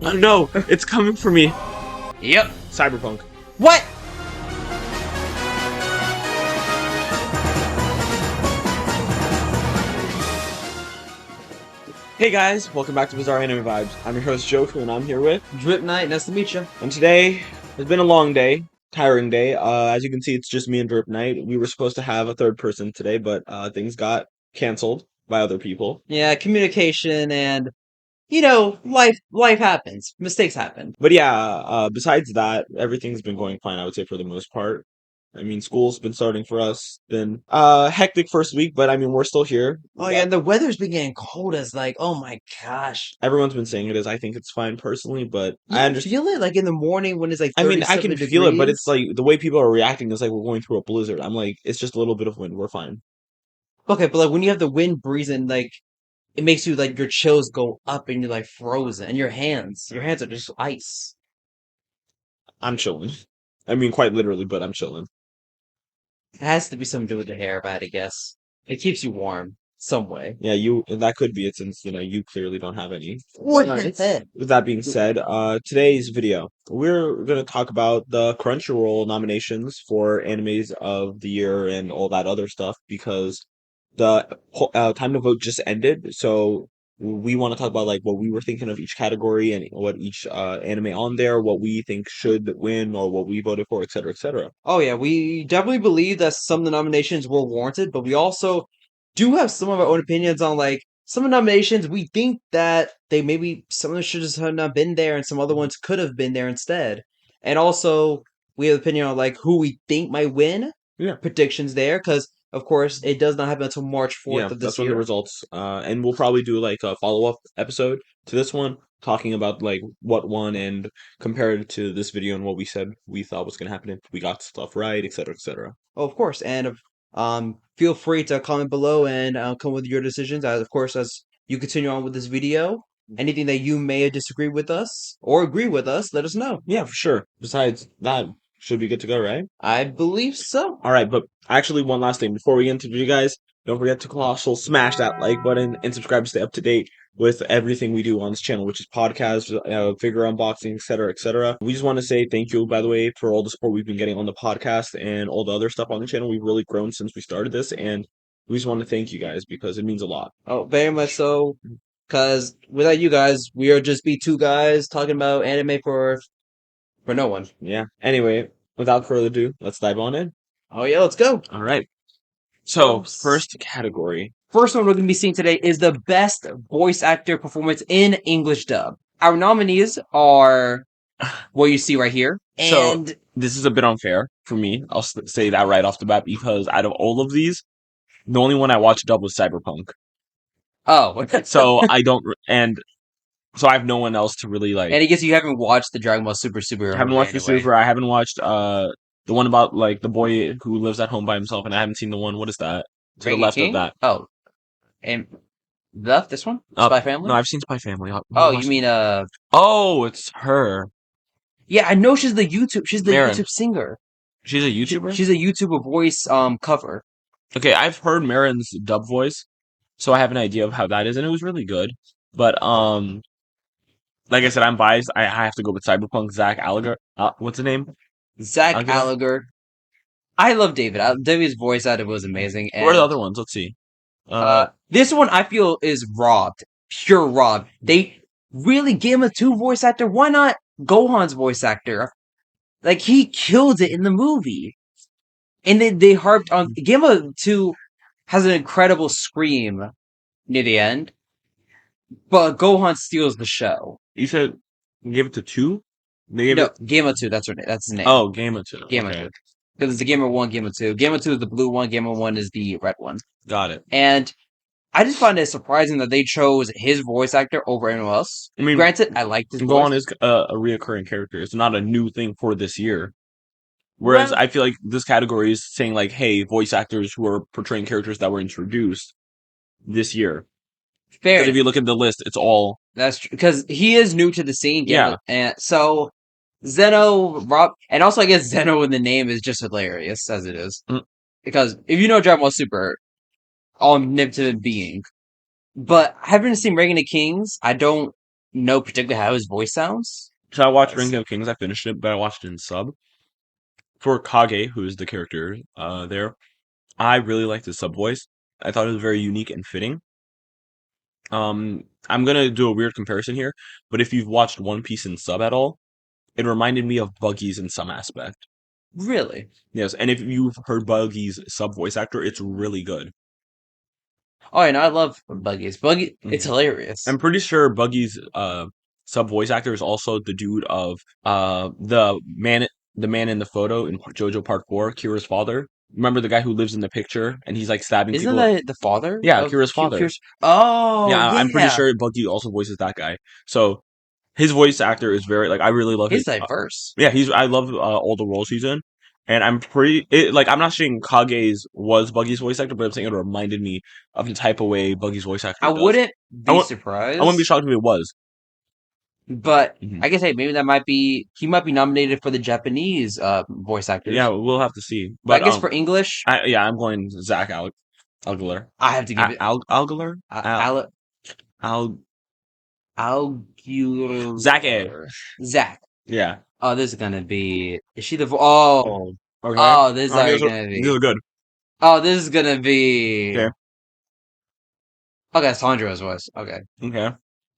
Oh no, it's coming for me. Yep. Cyberpunk. What? Hey guys, welcome back to Bizarre Anime Vibes. I'm your host Joku, and I'm here with. Drip Night, nice to meet you. And today has been a long day, tiring day. As you can see, it's just me and Drip Knight. We were supposed to have a third person today, but things got canceled by other people. Yeah, communication and life happens. Mistakes happen. But yeah, besides that, everything's been going fine. I would say for the most part. I mean, school's been starting for us. Been hectic first week, but I mean, we're still here. Oh yeah, and the weather's been getting cold as oh my gosh. Everyone's been saying it is. I think it's fine personally, but You I can understand. feel it like in the morning when it's like I mean, I 37 can feel it, but it's degrees. like the way people are reacting is like we're going through a blizzard. I'm like, it's just a little bit of wind. We're fine. Okay, but like when you have the wind breezing, like it makes you like your chills go up and you're like frozen and your hands are just ice. I'm chilling. I mean, quite literally, but I'm chilling. It has to be something to do with the hair, but I guess it keeps you warm some way. Yeah, that could be it since you clearly don't have any. What? With that being said, today's video, we're gonna talk about the Crunchyroll nominations for animes of the year and all that other stuff because the time to vote just ended. So we want to talk about like what we were thinking of each category and what each anime on there, what we think should win or what we voted for, etc., etc. Oh yeah, we definitely believe that some of the nominations were warranted, but we also do have some of our own opinions on like some of the nominations we think that they maybe some of them should just have not been there and some other ones could have been there instead. And also we have opinion on like who we think might win, Yeah. predictions there, because of course it does not happen until March 4th Yeah, of that's this when the year. results. And we'll probably do like a follow-up episode to this one, talking about like what won and compare it to this video and what we said we thought was gonna happen if we got stuff right, etc., etc. Oh, of course, and feel free to comment below and come with your decisions. As of course, as you continue on with this video, anything that you may disagree with us or agree with us, let us know. Yeah, for sure. Besides that, should be good to go, right? I believe so. All right, but actually, one last thing before we get into the video, guys. Don't forget to colossal smash that like button and subscribe to stay up to date with everything we do on this channel, which is podcasts, figure unboxing, etc., etc. We just want to say thank you, by the way, for all the support we've been getting on the podcast and all the other stuff on the channel. We've really grown since we started this, and we just want to thank you guys because it means a lot. Oh, very much so. Because without you guys, we would just be two guys talking about anime for no one. Yeah. Anyway, without further ado, let's dive on in. Oh yeah, let's go. All right. So, first category. First one we're going to be seeing today is the best voice actor performance in English dub. Our nominees are what you see right here. And So, this is a bit unfair for me. I'll say that right off the bat because out of all of these, the only one I watched dub was Cyberpunk. oh, So I don't, and so I have no one else to really like. and I guess you haven't watched the Dragon Ball Super Super. I haven't watched the Super. I haven't watched the one about like the boy who lives at home by himself, and I haven't seen the one. What is that? To the Reign left King? of that. Oh, and this one, Spy Family. No, I've seen Spy Family. Oh, you mean Oh, it's her. Yeah, I know she's the YouTube. She's the Marin. YouTube singer. She's a YouTuber. She's a YouTuber voice cover. Okay, I've heard Marin's dub voice, so I have an idea of how that is, and it was really good. But like I said, I'm biased. I have to go with Cyberpunk. Zach Alliger. What's the name? Zach Alligator? Alliger. I love David. David's voice out of it was amazing. Who are the other ones? Let's see. This one I feel is robbed, pure robbed. They really gave him a two voice actor. Why not Gohan's voice actor? Like he killed it in the movie, and they harped on Gamma 2 has an incredible scream near the end, but Gohan steals the show. You said you gave it to two? They gave No, it. Gamma 2. That's his name. Oh, Game of Two. Gamma Okay. 2. Because it's the Gamma 1, Gamma 2. Gamma 2 is the blue one. Gamma 1 is the red one. Got it. And I just find it surprising that they chose his voice actor over anyone else. I mean, granted, I liked his Gohan voice. is a reoccurring character. It's not a new thing for this year. Whereas Well- I feel like this category is saying like, hey, voice actors who are portraying characters that were introduced this year. Fair. Because if you look at the list, it's all. That's true. Because he is new to the scene. Yeah. And so Zeno, Rob, and also I guess Zeno in the name is just hilarious as it is. Mm. Because if you know Dragon Ball Super, omnipotent being. But I haven't seen Reign of Kings. I don't know particularly how his voice sounds. So I watched Yes. Ranking of Kings. I finished it, but I watched it in sub. For Kage, who is the character there, I really liked his sub voice. I thought it was very unique and fitting. I'm gonna do a weird comparison here, but if you've watched One Piece in sub at all, it reminded me of Buggy's in some aspect. Really? Yes, and if you've heard Buggy's sub voice actor, it's really good. Oh, and I love Buggies. Buggy, it's Mhm. hilarious. I'm pretty sure Buggy's sub voice actor is also the dude of the man in the photo in JoJo Part 4, Kira's father. Remember the guy who lives in the picture and he's like stabbing Isn't people? that the father Yeah, of Kira's father. Pierce? Oh, Yeah, I'm pretty yeah. sure Buggy also voices that guy. So his voice actor is very like I really love He's his. diverse. Yeah, I love all the roles he's in, and I'm not saying Kage's was Buggy's voice actor, but I'm saying it reminded me of the type of way Buggy's voice I actor does. wouldn't I be won't I wouldn't be surprised, shocked if it was. but Hmm. I guess hey, maybe that might be he might be nominated for the Japanese voice Yeah, actors. we'll have to see. But I But guess for English, I'm going Zach Algular. I have to give it Algular? Al Al Zach A. Alguer. Zach. Yeah. Oh, this is gonna be. Is she the? Oh, Oh. Okay. oh, this is Oh, already gonna these be. are good. Oh, this is gonna be. Okay. Okay, Sandra's voice. Okay, Okay.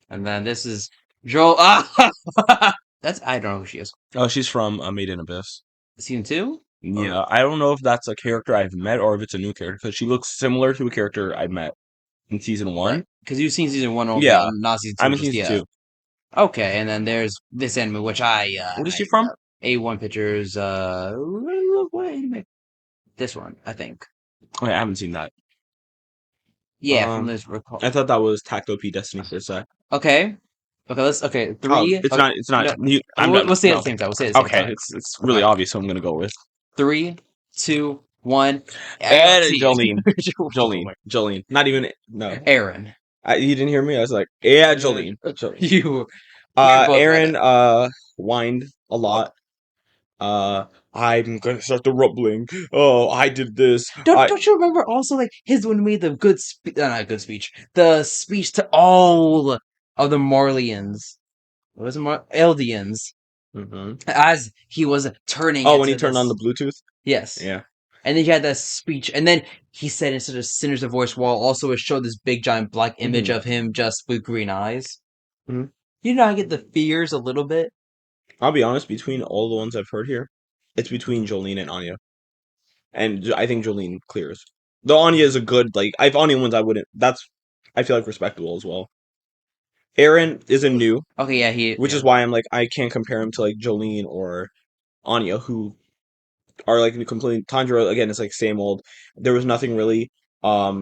and then this is Joel. Ah, that's I don't know who she is. Oh, she's from Made in Abyss. Season two, or Yeah, I don't know if that's a character I've met or if it's a new character because she looks similar to a character I met in season right? one. Because you've seen season one only, Yeah, not season two I'm in just season yet. two. Okay, and then there's this anime which What is she from? A1 Pictures. What anime? This one, I think. Oh, yeah, I haven't seen that. Yeah, from Um, this recall. I thought that was Tacto P Destiny for a sec. Okay. Okay, let's okay. Oh, Three. it's Okay, not. It's not. no, I'm done. we'll say it at the No. same time. We'll say it at the same Okay, time. it's All really right. obvious who I'm gonna go with. Three, two, one. And AOT. Jolene. Not even no. Aaron. You didn't hear me. I was like, yeah, Jolene. You we both read it. Aaron whined a lot. I'm gonna start the rumbling. Oh, I did this. Don't you remember also like his when he made the good not good speech, the speech to all of the Marlians. What was it Eldians Hmm. as he was turning Oh, when he into turned on the this. Bluetooth. Yes. Yeah. And then he had that speech, and then he said instead of sinister voice wall, also it showed this big giant black image Hmm. of him just with green eyes. Hmm. You know, I get the fears a little bit. I'll be honest. Between all the ones I've heard here, it's between Jolene and Anya, and I think Jolene clears. The Anya is a good like. I've Anya ones I wouldn't. That's I feel like respectable as well. Aaron isn't new, Okay, yeah, which yeah. is why I'm like I can't compare him to like Jolene or Anya, who are like completely Tanjiro again. It's like same old. There was nothing really,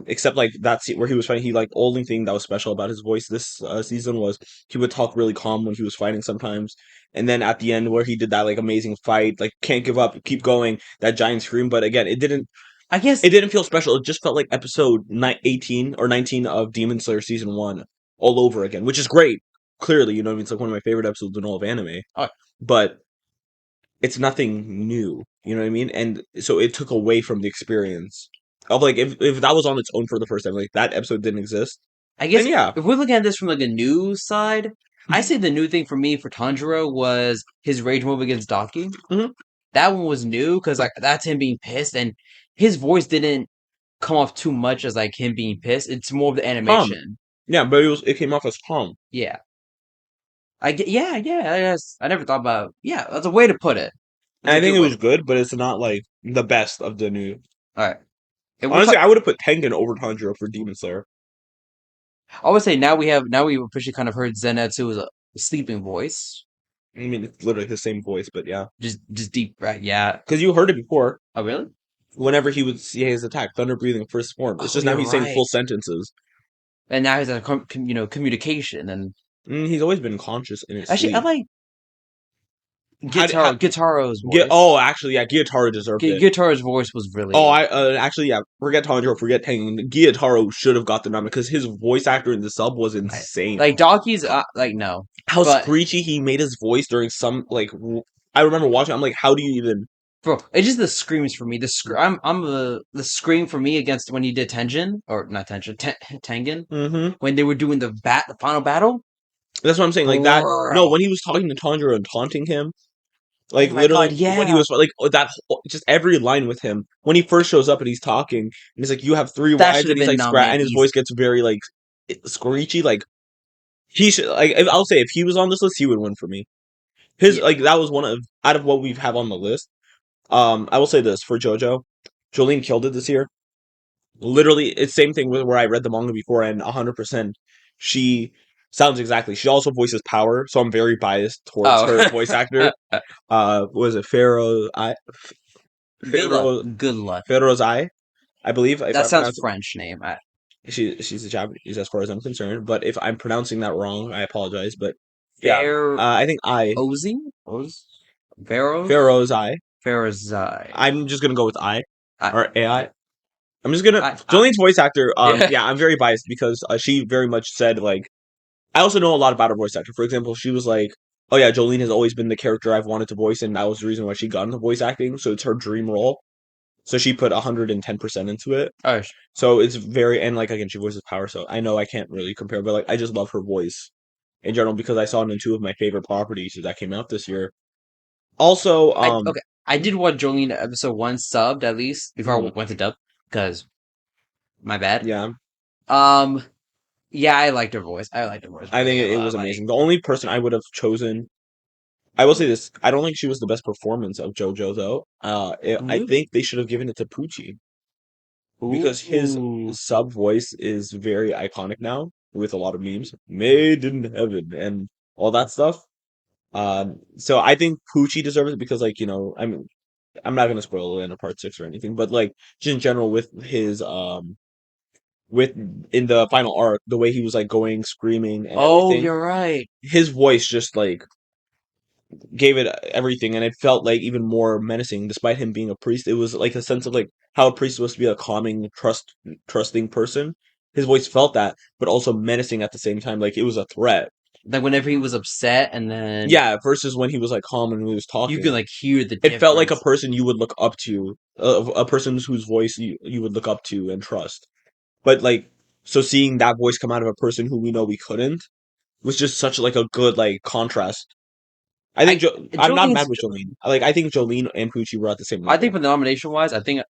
except like that scene where he was fighting. He like only thing that was special about his voice this season was he would talk really calm when he was fighting sometimes, and then at the end where he did that like amazing fight, like can't give up, keep going, that giant scream. But again, I guess it didn't feel special. It just felt like episode 18 or 19 of Demon Slayer season one all over again, which is great. Clearly, you know what I mean. It's like one of my favorite episodes in all of anime, oh, but it's nothing new. You know what I mean? And so it took away from the experience of like if that was on its own for the first time, like that episode didn't exist, I then guess yeah. if we're looking at this from like a news side, I say the new thing for me for Tanjiro was his rage move against Daki. Hmm. That one was new because like that's him being pissed, and his voice didn't come off too much as like him being pissed. It's more of the Calm. animation. Yeah, but it came off as calm. Yeah, I get. Yeah, yeah. I guess I never thought about. Yeah, that's a way to put it. And That's a I good think it way was to put it. good, but it's not like the best of the new. All right, and we're Honestly, talking. I would have put Tengen over Tanjiro for Demon Slayer. I would say now we officially kind of heard Zenitsu as a sleeping voice, I mean, it's literally the same voice, but yeah, just deep. Right? Yeah. because you heard it before. Oh really? Whenever he would see his attack, thunder breathing first form. It's Oh, just now you're he's saying right. full sentences. And now he's a communication and He's always been conscious in his actually I sleep. like How Gitaro's get? voice. Oh, actually, yeah, Gyutaro deserved it. Gitaro's voice was Oh, really I actually yeah. Forget Tanjiro, forget Tengen. Gyutaro should have got the nomination because his voice actor in the sub was I- insane. like Donkey's like no, How but screechy he made his voice during some like. I remember watching. I'm like, how do you even? bro, it's just the screams for me. I'm the scream for me against when he did Tengen or not Tengen Tengen Mm-hmm. when they were doing the final battle. That's what I'm saying. Like that. No, Bro. when he was talking to Tanjiro and taunting him, Oh like my god, literally when he yeah. was like that, just every line with him when he first shows up and he's talking and he's like, "You have three That wives," should and have he's been like nominated and his voice easy. gets very like screechy. Like he should. Like I'll say, if he was on this list, he would win for me. His Yeah. like that was one of out of what we have on the list. I will say this for JoJo, Jolene killed it this year. Literally, it's same thing with where I read the manga before, and 100%, she sounds exactly. She also voices Power, so I'm very biased towards Oh. her voice actor. Was it Good luck. Pharaoh Good luck. Pharaoh's Eye, I believe, if That I sounds pronounce it. French name. She's a Japanese as far as I'm concerned, but if I'm pronouncing that wrong, I apologize. But yeah, Fair I think Ozzy? Oz? Pharaohs? Pharaoh's Eye. Pharaoh's Eye. I'm just gonna go with I I, or AI. I'm just gonna I, Jolene's voice actor. yeah. Yeah, I'm very biased because she very much said like I also know a lot about her voice actor. For example, she was like, "Oh yeah, Jolene has always been the character I've wanted to voice, and that was the reason why she got into voice acting. So it's her dream role. So she put 110% into it. Oh, So it's very and like again, she voices Power. So I know I can't really compare, but like I just love her voice in general because I saw it in two of my favorite properties that came out this year. Also, okay. I did watch Jolene episode one subbed at least before I mhm, went to dub because my bad. yeah, Um, yeah, I liked her voice. I liked her voice I think really a it lot. was Like, amazing. The only person I would have chosen I will say this: I don't think she was the best performance of JoJo, though. I ooh, think they should have given it to Pucci because his ooh. sub voice is very iconic now, with a lot of memes, "Made in Heaven" and all that stuff. So I think Pucci deserves it because, like, I'm not gonna spoil it in a part six or anything, but like, just in general, with his with in the final arc, the way he was like going, screaming, and Oh, everything, you're right. his voice just like gave it everything, and it felt like even more menacing despite him being a priest. It was like a sense of like how a priest is supposed to be a calming, trusting person. His voice felt that, but also menacing at the same time, like it was a threat. Like whenever he was upset, and then Yeah, versus when he was like calm and he was you can talking, like hear the it felt like a difference. person you would look up to, a person whose voice you would look up to and trust. But like, so seeing that voice come out of a person who we know we couldn't was just such like a good like contrast. I think I I'm not Jolene's. mad with Jolene. I think Jolene and Pucci were at the same I think level. for the nomination wise, I think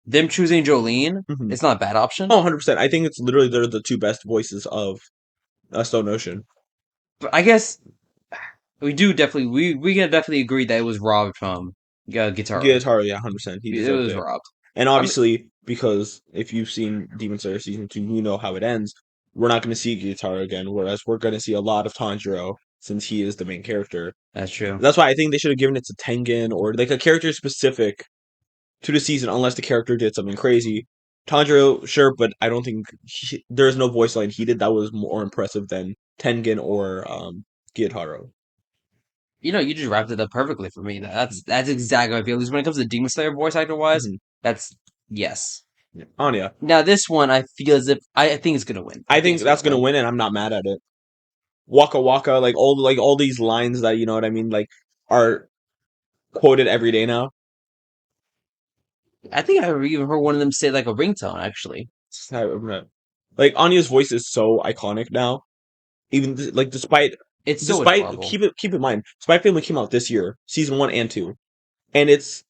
them choosing Jolene Hmm. is not a bad option. Oh, 100%. I think it's literally they're the two best voices of Stone Ocean. But I guess we can definitely agree that it was robbed from Guitar. Gyataro, yeah, 100%. He It deserved was it. robbed. And I mean, obviously, because if you've seen Demon Slayer season 2, you know how it ends. We're not going to see Gyataro again, whereas we're going to see a lot of Tanjiro since he is the main character. that's true. That's why I think they should have given it to Tengen or like a character specific to the season, unless the character did something crazy. Tanjiro, sure, but I don't think there's no voice line he did that was more impressive than Tengen or Gyataro. You just wrapped it up perfectly for me. That's exactly how I feel. At least when it comes to Demon Slayer voice actor wise, Mm-hmm. that's yes. Yeah. Anya, Now this one, I feel as if I think it's gonna win. I I think think it's gonna that's gonna win. win, and I'm not mad at it. Waka Waka, like all these lines that you know what I mean, like are quoted every day now. I think I've even heard one of them say like a ringtone. Actually, Like Anya's voice is so iconic now. Even like it's so despite adorable. keep in mind, Spy Family came out this year, season one and two, and it's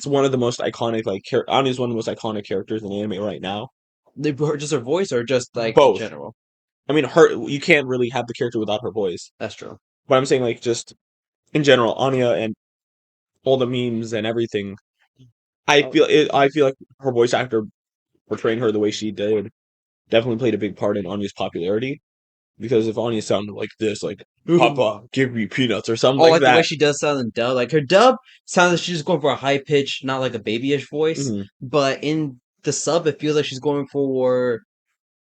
one of the most iconic like Anya's one of the most iconic characters in anime right now. Just her voice, or just like in Both. general. I mean, her you can't really have the character without her voice. That's true. But I'm saying like just in general, Anya and all the memes and everything. Oh, I feel like her voice actor portraying her the way she did definitely played a big part in Anya's popularity. Because if Anya sounded like this, like "Papa, give me peanuts" or something oh, like like the way that, she does sound in dub. Like her dub sounds like she's just going for a high pitch, not like a babyish voice. hmm But in the sub, it feels like she's going for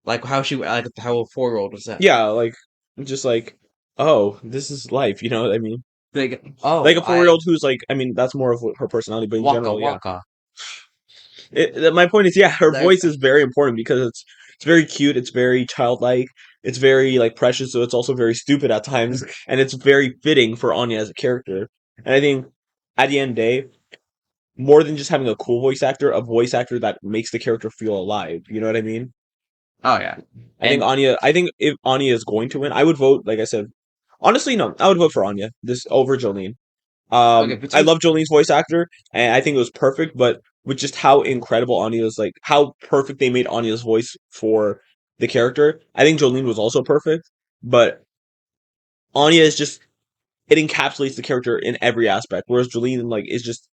like how a 4-year-old was that. yeah, like just like, oh, this is life. You know what I mean? Like, Like oh, a 4 year old who's like, I mean, that's more of her personality, but in waka general, yeah. waka. My point is, yeah, her Like, voice is very important because it's very cute, it's very childlike, it's very like precious, so it's also very stupid at times, and it's very fitting for Anya as a character. And I think at the end of the day, more than just having a cool voice actor, a voice actor that makes the character feel alive. You know what I mean? Oh yeah, I think and Anya. I think if Anya is going to win, I would vote. Like I said, honestly, no, I would vote for Anya this over Jolene. okay, I between love Jolene's voice actor, and I think it was perfect. But with just how incredible Anya's, like how perfect they made Anya's voice for the character, I think Jolene was also perfect. But Anya is just it encapsulates the character in every aspect, whereas Jolene like is just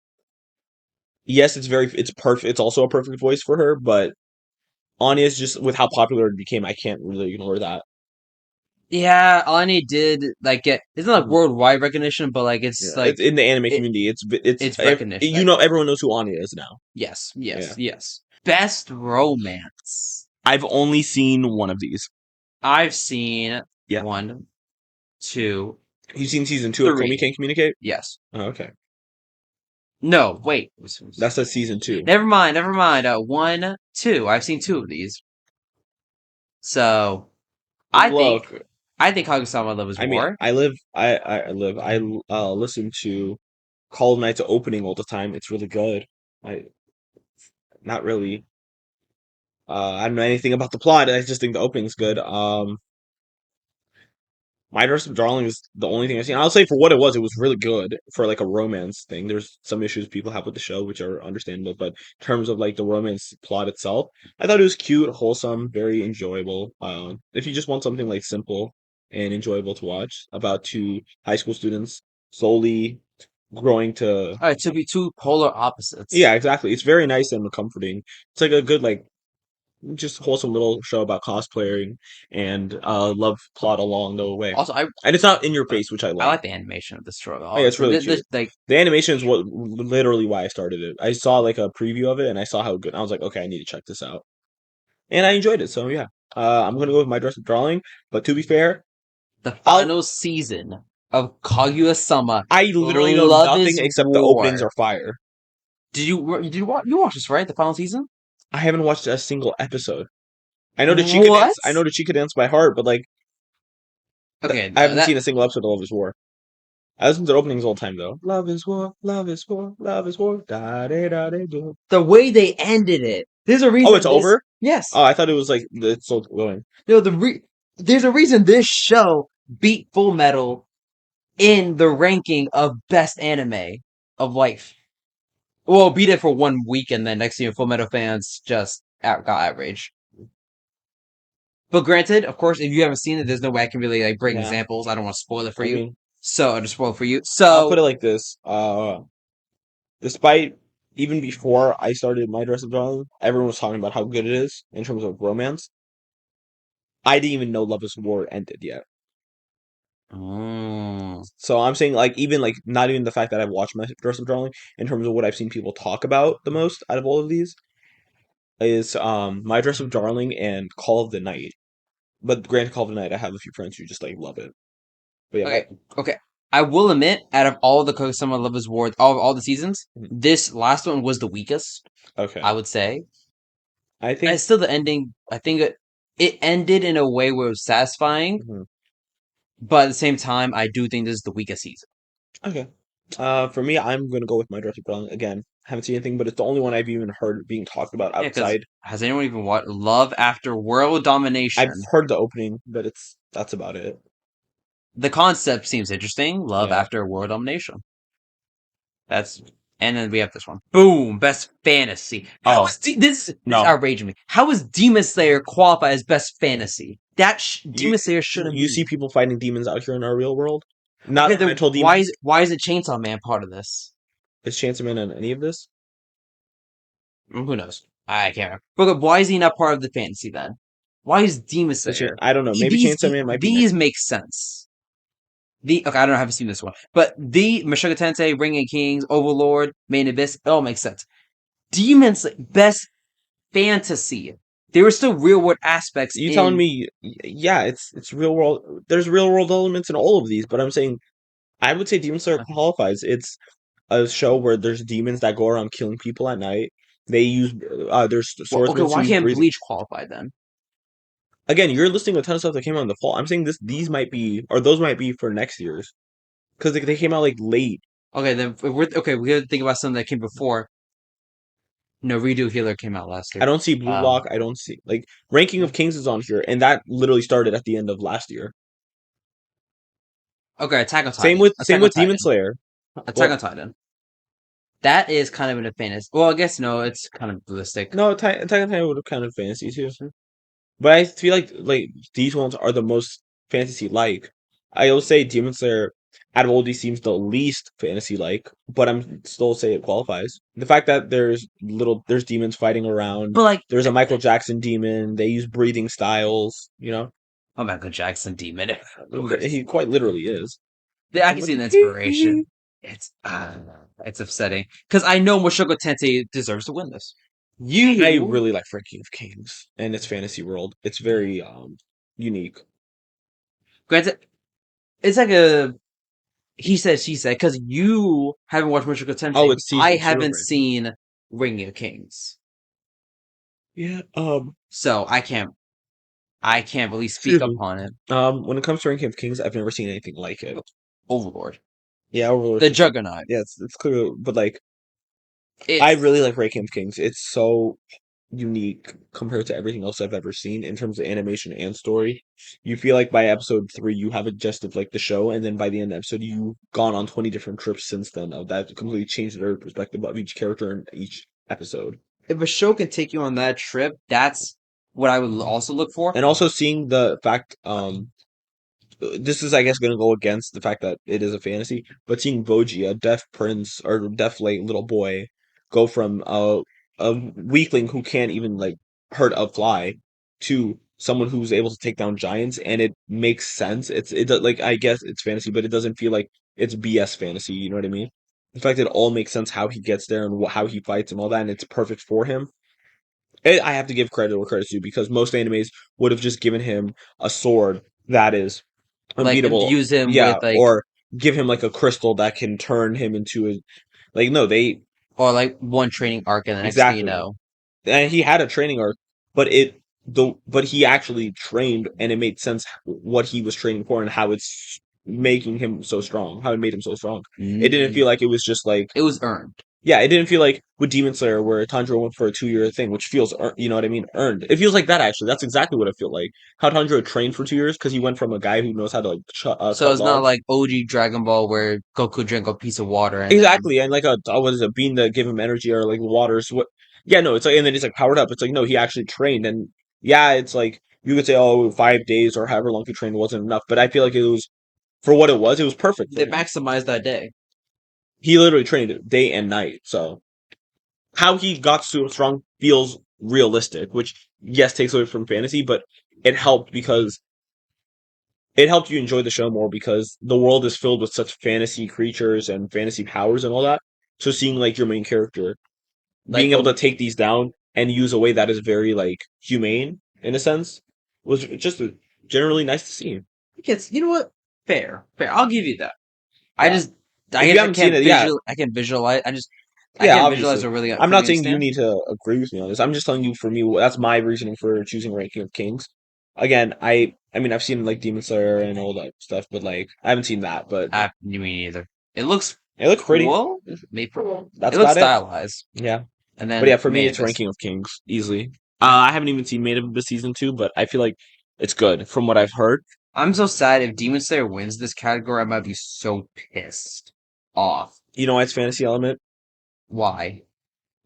yes, it's perfect. It's also a perfect voice for her, but Anya is just with how popular it became. I can't really ignore that. yeah, Anya did like get it's not like Mhm. worldwide recognition, but like Yeah, it's like it's in the anime it community. it's recognition. You Like know everyone knows who Anya is now. yes, yes, Yeah, yes. Best romance. I've only seen one of these. I've seen Yeah, one, two, you've seen season two of Komi three. Can't Communicate. Yes. Oh, okay, No, wait. that's a season two. Never mind, never mind. One, two. I've seen two of these. So I think Look, I think Kaguya-sama Love is I mean, War. I listen to Call of Night's opening all the time. It's really good. I not really. I don't know anything about the plot. I just think the opening's good. My Dress Up Darling is the only thing I've seen. I'll say for what it was really good for like a romance thing. There's some issues people have with the show, which are understandable, but in terms of like the romance plot itself, I thought it was cute, wholesome, very enjoyable. If you just want something like simple and enjoyable to watch about two high school students slowly growing to Alright, to be two polar yeah, opposites. exactly. It's very nice and comforting. It's like a good like just wholesome little show about cosplaying and love plot along the way. Also, And it's not in your face, which I I like. like the animation of this show. Oh yeah, it's Honestly, really cute. like The animation is what literally why I started it. I saw like a preview of it and I saw how good. I was like, okay, I need to check this out, and I enjoyed it. So yeah, I'm gonna go with My Dress Up Darling. But to be fair, the I'll final season of Kaguya-sama I literally know Love nothing is except the openings War. are fire. Did you watch this right? The final season? I haven't watched a single episode. What? I know the Chica Dance by heart, but like Okay, I haven't that seen a single episode of Love Is War. I listen to the openings all the time though. Love is war, love is war, love is war. Da da da da da. the way they ended it. There's a Oh, it's reason this. over. Yes. Oh, I thought it was like it's still going. No, there's a reason this show beat Full Metal in the ranking of best anime of life. Well, beat it for 1 week, and then next year, Full Metal fans just got outraged. But granted, of course, if you haven't seen it, there's no way I can really like bring Yeah, examples. I don't want to spoil it for I you. mean, So I'll just spoil it for you. I'll put So it like this. Despite even before I started My Dress Up Darling, everyone was talking about how good it is in terms of romance. I didn't even know Love Is War ended yet. mm, So I'm saying like even like not even the fact that I've watched My Dress Up Darling in terms of what I've seen people talk about the most out of all of these is My Dress Up Darling and Call of the Night. But granted, Call of the Night, I have a few friends who just like love it. But yeah, my okay, okay. I will admit, out of all the Kokusama Love is War, all the seasons, this last one was the weakest. I okay. would say. I And think still, the ending. I think it ended in a way where it was satisfying, mhm. but at the same time, I do think this is the weakest season. Okay. For me, I'm gonna go with My Dress Up Darling again. Haven't seen anything, but it's the only one I've even heard being talked about Yeah, because outside. has anyone even watched Love After World I've Domination? heard the opening, but that's about it. The concept seems interesting. Love Yeah. After World Domination. That's and then we have this one. Boom! Best fantasy. How Oh is this no, outraging me? How is Demon Slayer qualify as best fantasy? you Demon Slayer shouldn't you see be. people fighting demons out here in our real world, not Okay, the then mental demons. why is it Chainsaw Man part of this? Is Chance Man in any of this? Who knows? I can't remember. But why is he not part of the fantasy then? Why is Demon Slayer? I don't know. Maybe Chainsaw Man might be These next. make sense. The okay, I don't know, I haven't seen this one, but the Meshuggah Tensei, Ring of Kings, Overlord, Main Abyss, it all makes sense. Demons best fantasy. There were still real world aspects You telling in. me? Yeah, it's real world. There's real world elements in all of these, but I'm saying I would say Demon Slayer qualifies. It's a show where there's demons that go around killing people at night. They use there's Well, okay, swordsmen who why use can't breathing. Bleach qualify then? Again, you're listing a ton of stuff that came out in the fall. I'm saying these might be or those might be for next year's because they came out like late. Okay, then if we're okay. We got to think about something that came before. No, Redo Healer came out last I year. don't see Blue Um, Lock. I don't see like Ranking of Kings is on here, and that literally started at the end of last year. okay, Attack on Same Titan. with same Attack on with Demon Titan. Slayer. Attack Well, on Titan. That is kind of in a fantasy. Well, I guess no, it's kind of realistic. no, Attack on Titan would have kind of fantasy too. But I feel like these ones are the most fantasy like. I will say Demon Slayer out of all these seems the least fantasy like, but I'm still say it qualifies. The fact that there's demons fighting around, But like, there's a Michael Jackson demon, they use breathing styles, oh, Michael Jackson demon. Of he course, quite literally is. I can see Somebody the inspiration. It's upsetting because I know Mushoku Tensei deserves to win this. I You, really like Ranking of Kings and its fantasy world. It's very unique. granted, it's like a he said she said because you haven't watched Mushoku Oh, Tensei. it's I season two haven't already. seen Ring of Kings, Yeah. so I can't really speak Excuse me. upon it. When it comes to Ranking of Kings, I've never seen anything like it. Overlord, Yeah, Overlord's the just Juggernaut. yeah, it's clear, but like I It's really like Ranking of Kings. It's so unique compared to everything else I've ever seen in terms of animation and story. You feel like by episode three, you have adjusted like the show, and then by the end of the episode, you've gone on 20 different trips since then. Of that completely changed their perspective of each character in each episode. if a show can take you on that trip, that's what I would also look for. And also seeing the fact, this is I guess going to go against the fact that it is a fantasy, but seeing Boji, a deaf prince or deaf like little boy, go from a weakling who can't even like hurt a fly to someone who's able to take down giants, and it makes sense. Like I guess it's fantasy, but it doesn't feel like it's BS fantasy. You know what I mean? The fact that it all makes sense how he gets there and how he fights and all that, and it's perfect for him. I have to give credit where credit's due because most animes would have just given him a sword that is Like unbeatable. infuse him with Yeah, like or give him like a crystal that can turn him into a like no, they or like one training arc, and the next thing you exactly. know, And he had a training arc, but but he actually trained and it made sense what he was training for and how it's making him so strong, how it made him so strong. It didn't feel like it was just like it was earned. yeah, it didn't feel like with Demon Slayer where Tanjiro went for a 2 year thing, which feels, you know what I mean, earned. It feels like that actually. That's exactly what it felt like. How Tanjiro trained for 2 years because he went from a guy who knows how to like So cut it's not logs. like OG Dragon Ball where Goku drank a piece of water and then Exactly, and like what is it, a bean to give him energy or like waters. What? Yeah, no, it's like and then he's like powered up. It's like no, he actually trained, and yeah, it's like you could say oh 5 days or however long he trained wasn't enough, but I feel like it was for what it was perfect for they him. maximized that day. He literally trained day and night, so. How he got so strong feels realistic, which yes takes away from fantasy, but it helped because it helped you enjoy the show more because the world is filled with such fantasy creatures and fantasy powers and all that. So seeing like your main character being Like able to the take these down and use a way that is very like humane in a sense was just generally nice to see. it's you know what? Fair. I'll give you that. I Yeah. just I If you guess I haven't seen can't it, yeah, I can visualize. I yeah, can't visualize obviously. a really I'm not Korean saying you stand. need to agree with me on this. I'm just telling you for me that's my reasoning for choosing Ranking of Kings. Again, I mean I've seen like Demon Slayer and all that stuff, but like I haven't seen that, but You mean either. It looks it looks pretty. cool. Maybe That's it looks about it. stylized. Yeah. And But yeah, then for me Maid it's Abyss. Ranking of Kings easily. I haven't even seen Maid of Abyss season 2, but I feel like it's good from what I've heard. I'm so sad if Demon Slayer wins this category. I might be so pissed off. You know why it's fantasy element? Why?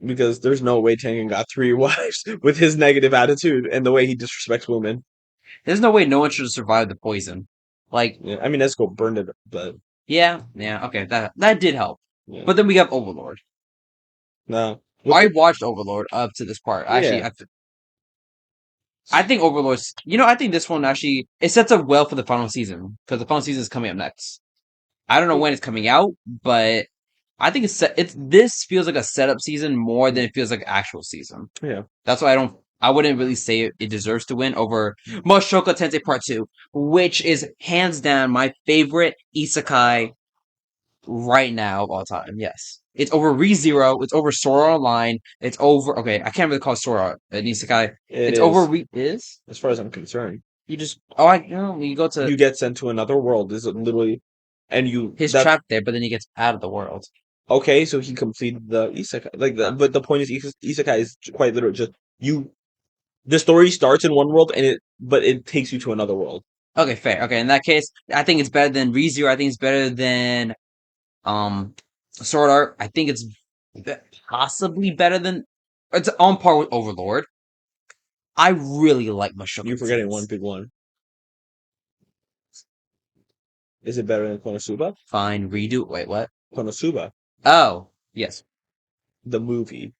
Because there's no way Tengen got three wives with his negative attitude and the way he disrespects women. There's no way no one should have survived the poison. Like, Yeah, I mean Nezuko burned it, but yeah, okay, that did help. yeah. But then we got Overlord. No. I watched Overlord up to this part. Actually, Yeah. I think Overlord's. I think this one actually it sets up well for the final season because the final season is coming up next. I don't know when it's coming out, but I think this feels like a setup season more than it feels like an actual season. Yeah. That's why I wouldn't really say it deserves to win over Mushoku Tensei Part 2, which is hands down my favorite isekai right now of all time. Yes. It's over ReZero, it's over Sora Online, it's over okay, I can't really call Sora an isekai. It It's over is, Re is? as far as I'm concerned. You just oh I no, you go to You get sent to another world. Is it literally, and you he's that's trapped there, but then he gets out of the world. Okay, so he completed the isekai. But the point is, isekai is quite literally just you. The story starts in one world, but it takes you to another world. Okay, fair. Okay, in that case, I think it's better than ReZero. I think it's better than um Sword Art. I think it's possibly better than. It's on par with Overlord. I really like You're Mushoku forgetting one Tensei. big one. Is it better than Konosuba? Fine, redo. Wait, what? Konosuba, Oh, yes. the movie.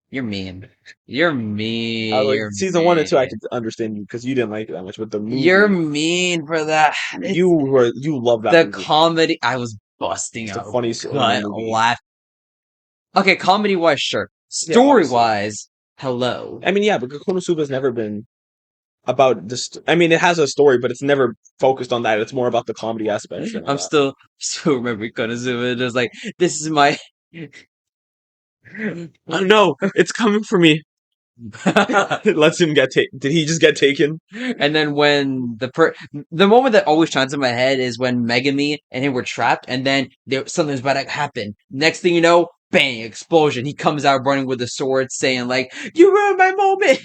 You're mean. You're mean. Like You're season one and two, I mean. could understand you because you didn't like it that much, but the You're movie, mean for that. It's you love that the movie. comedy. I was busting It's the out funniest one in the gut movie. laugh. Okay, comedy wise, sure. Yeah, Story obviously. wise, hello. I mean, yeah, but Konosuba's never been about this. I mean, it has a story, but it's never focused on that. It's more about the comedy aspects and all I'm that. still remembering Konosuba. Just like this is my. Oh no, it's coming for me. It lets him get taken. Did he just get taken? And then when the moment that always shines in my head is when Megami and him were trapped, and then something's about to happen. Next thing you know, bang, explosion. He comes out running with a sword, saying like, "You ruined my moment."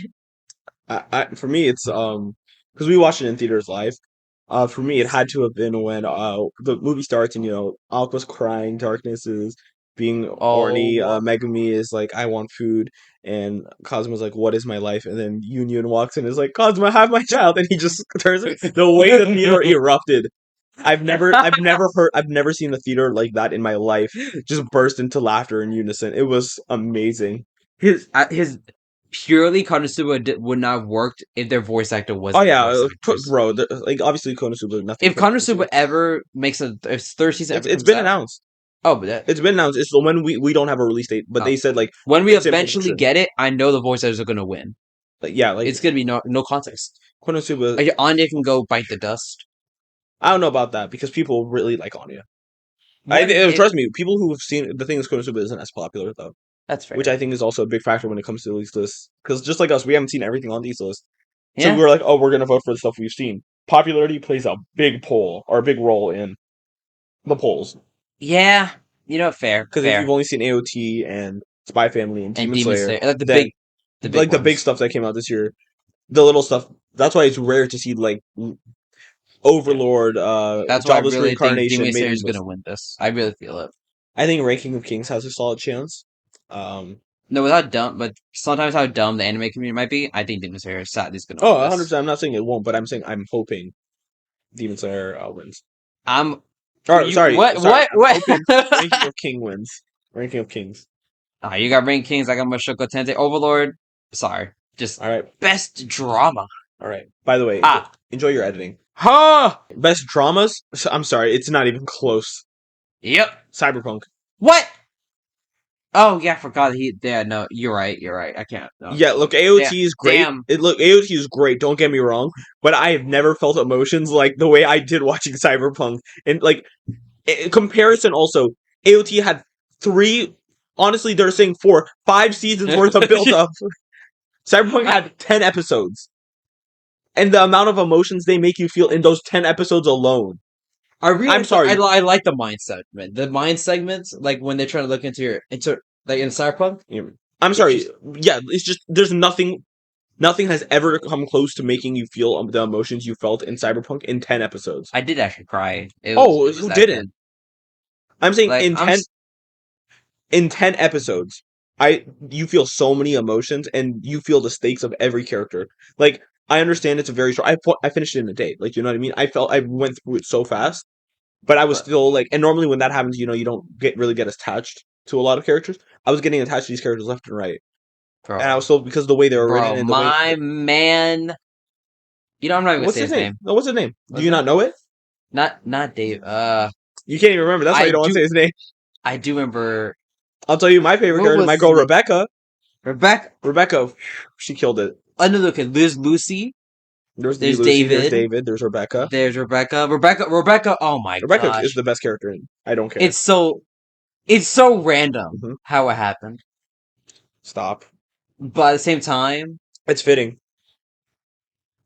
For me, it's because we watched it in theaters live. For me, it had to have been when the movie starts and Aqua's crying, Darkness is being horny, Oh, Megumi is like, I want food, and Cosmo's like, what is my life? And then Union walks in and is like, Cosmo, have my child, and he just turns the way the theater erupted. I've never seen a theater like that in my life. Just burst into laughter in unison. It was amazing. his purely Konosuba would not have worked if their voice actor Oh wasn't the yeah, voice actors. bro. Like obviously, Konosuba, nothing If compares to Konosuba it. ever makes if third season ever It's comes been out, announced. oh, but that It's been announced. It's when we don't have a release date, but oh, they said like when we it's in eventually production. get it, I know the voice actors are gonna win. Like yeah, like It's gonna be no context. Konosuba. Like, Anya can go bite the dust. I don't know about that because people really like Anya. When it Trust me, people who've seen the thing is Konosuba isn't as popular though, That's which I fair. think is also a big factor when it comes to these lists. Because just like us, we haven't seen everything on these lists, so we Yeah, were like, oh, we're gonna vote for the stuff we've seen. Popularity plays a big pull or a big role in the polls. yeah. Fair, Because if you've fair. only seen AOT and Spy Family and And Demon Demon Slayer, Slayer, like then the big like the big ones. stuff that came out this year, the little stuff. That's why it's rare to see like Yeah, Overlord, that's why I Jobless really think Reincarnation Demon made Slayer these is gonna lists. win this. I really feel it. I think Ranking of Kings has a solid chance. Um, No, without dumb, but sometimes how dumb the anime community might be, I think Demon Slayer sadly is gonna oh, win 100%. this. I'm not saying it won't, but I'm saying I'm hoping Demon Slayer wins. I'm Or you what sorry. what I'm what? hoping Ranking of King wins. Ranking of Kings. You got Rain Kings. I got Mushoku Tensei Overlord. Sorry, just All right, best drama. all right. By the way, Ah, enjoy your editing. huh. Best dramas? I'm sorry, it's not even close. Yep. Cyberpunk. What? Oh yeah, I forgot he. Yeah, no, you're right. You're right. I can't. No, Yeah, look, damn, AOT is great. damn. AOT is great. Don't get me wrong, but I have never felt emotions like the way I did watching Cyberpunk. And like in comparison, also AOT had three. Honestly, they're saying four, 5 seasons worth of build up. Cyberpunk had 10 episodes, and the amount of emotions they make you feel in those 10 episodes alone. I really I'm like sorry. I like the mind segment. The mind segments, like when they're trying to look into like in Cyberpunk, I'm it's sorry. just Yeah, it's just there's nothing. Nothing has ever come close to making you feel the emotions you felt in Cyberpunk in 10 episodes. I did actually cry. Oh, It was who that didn't? good. I'm saying Like in 10 episodes, I you feel so many emotions and you feel the stakes of every character. Like I understand it's a very short. I finished it in a day. Like you know what I mean. I went through it so fast, but I was but still like. And normally when that happens, you don't really get attached to a lot of characters. I was getting attached to these characters left and right, and I bro, was still because of the way they were written and the way. my man. I'm not even gonna What's say his his name? name. No, what's his name? Do What's you his name? not know it? Not Dave. You can't even remember. That's why you I don't want to do say his name. I do remember. I'll tell you my favorite What character, was my his girl name? Rebecca. Rebecca. Rebecca, she killed it. Another kid. There's Lucy. There's There's Lucy, there's David. David, there's Rebecca. There's Rebecca. Rebecca. Oh my Rebecca is gosh. the best character, and I don't care. It's so it's so random hmm how it happened. Stop. But at the same time, It's fitting.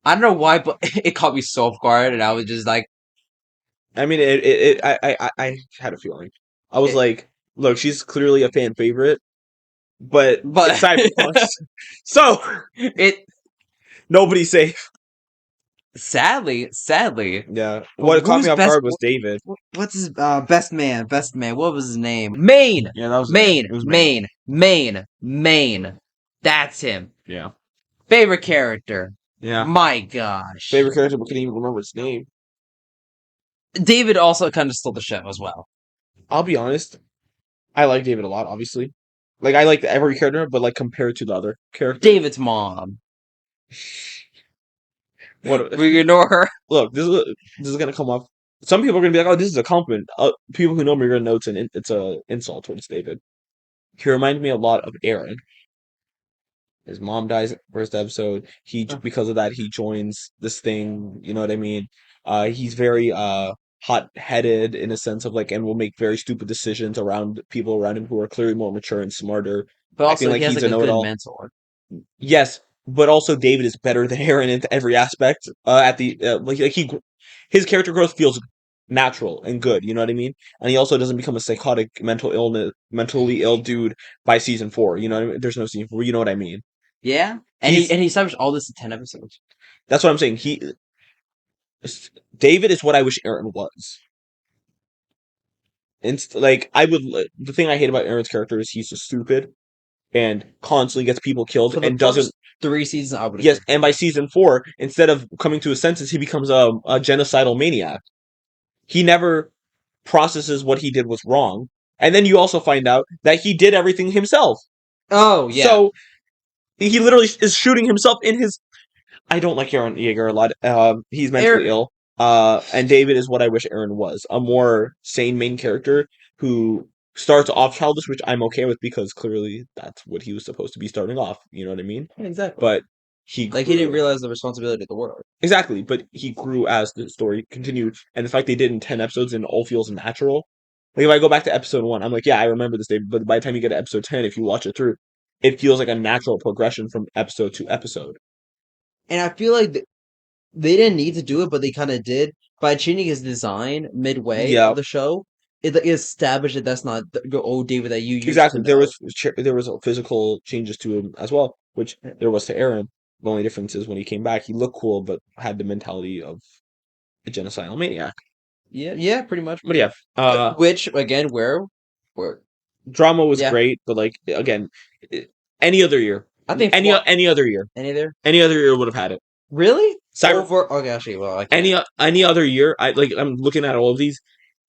I don't know why, but it caught me so off guard, and I was just like, I mean, I had a feeling. I was It, like, look, she's clearly a fan favorite, but but it's Cyberpunk, so it nobody's safe. sadly. Yeah, But what caught me who's off best? guard was David. What's his best man? Best man. What was his name? Main. Yeah, that was Main. it was Maine. Main. Main. Main. That's him. Yeah, Favorite character. yeah. My gosh. Favorite character, but couldn't even remember its name. David also kind of stole the show as well. I'll be honest, I like David a lot. Obviously, like I like every character, but like compared to the other characters, David's mom. what? We ignore her. Look, this is gonna come off. Some people are gonna be like, "Oh, this is a compliment." People who know me are gonna know it's a insult towards David. He reminds me a lot of Aaron. His mom dies first episode. Because of that he joins this thing. You know what I mean? He's very hot headed in a sense of like, and will make very stupid decisions around people around him who are clearly more mature and smarter, But acting also, like he has he's like a a know it good all. mentor. Yes, but also David is better than Aaron in every aspect. At the his character growth feels natural and good. You know what I mean? And he also doesn't become a psychotic, mentally ill dude by season 4. You know what I mean? There's no season 4. You know what I mean? Yeah, and He's he established all this in 10 episodes. That's what I'm saying. David is what I wish Aaron was. Like the thing I hate about Aaron's character is he's just stupid and constantly gets people killed For the and doesn't. first 3 seasons, I would Yes, agree. and by season 4, instead of coming to his senses, he becomes a genocidal maniac. He never processes what he did was wrong, and then you also find out that he did everything himself. Oh yeah, So he literally is shooting himself in his. I don't like Aaron Yeager a lot. He's mentally Aaron. ill. And David is what I wish Aaron was, a more sane main character who starts off childish, which I'm okay with because clearly that's what he was supposed to be starting off. You know what I mean? Exactly. But he Like he didn't grew. realize the responsibility of the world. Exactly, but he grew as the story continued, and the fact they did in 10 episodes and all feels natural. Like if I go back to episode 1, I'm like, yeah, I remember this day, but by the time you get to episode 10, if you watch it through, it feels like a natural progression from episode to episode. And I feel like they didn't need to do it, but they kind of did by changing his design midway Yeah, of the show. It established that that's not the old David that you used to exactly. know. There was physical changes to him as well, which there was to Aaron. The only difference is when he came back, he looked cool, but had the mentality of a genocidal maniac. Yeah, pretty much. But yeah, Which again, where drama was yeah, great, but like again, any other year, I think any other year, any there any other year would have had it. really Cyber over. Okay, actually, well, I can't. any other year, I'm looking at all of these.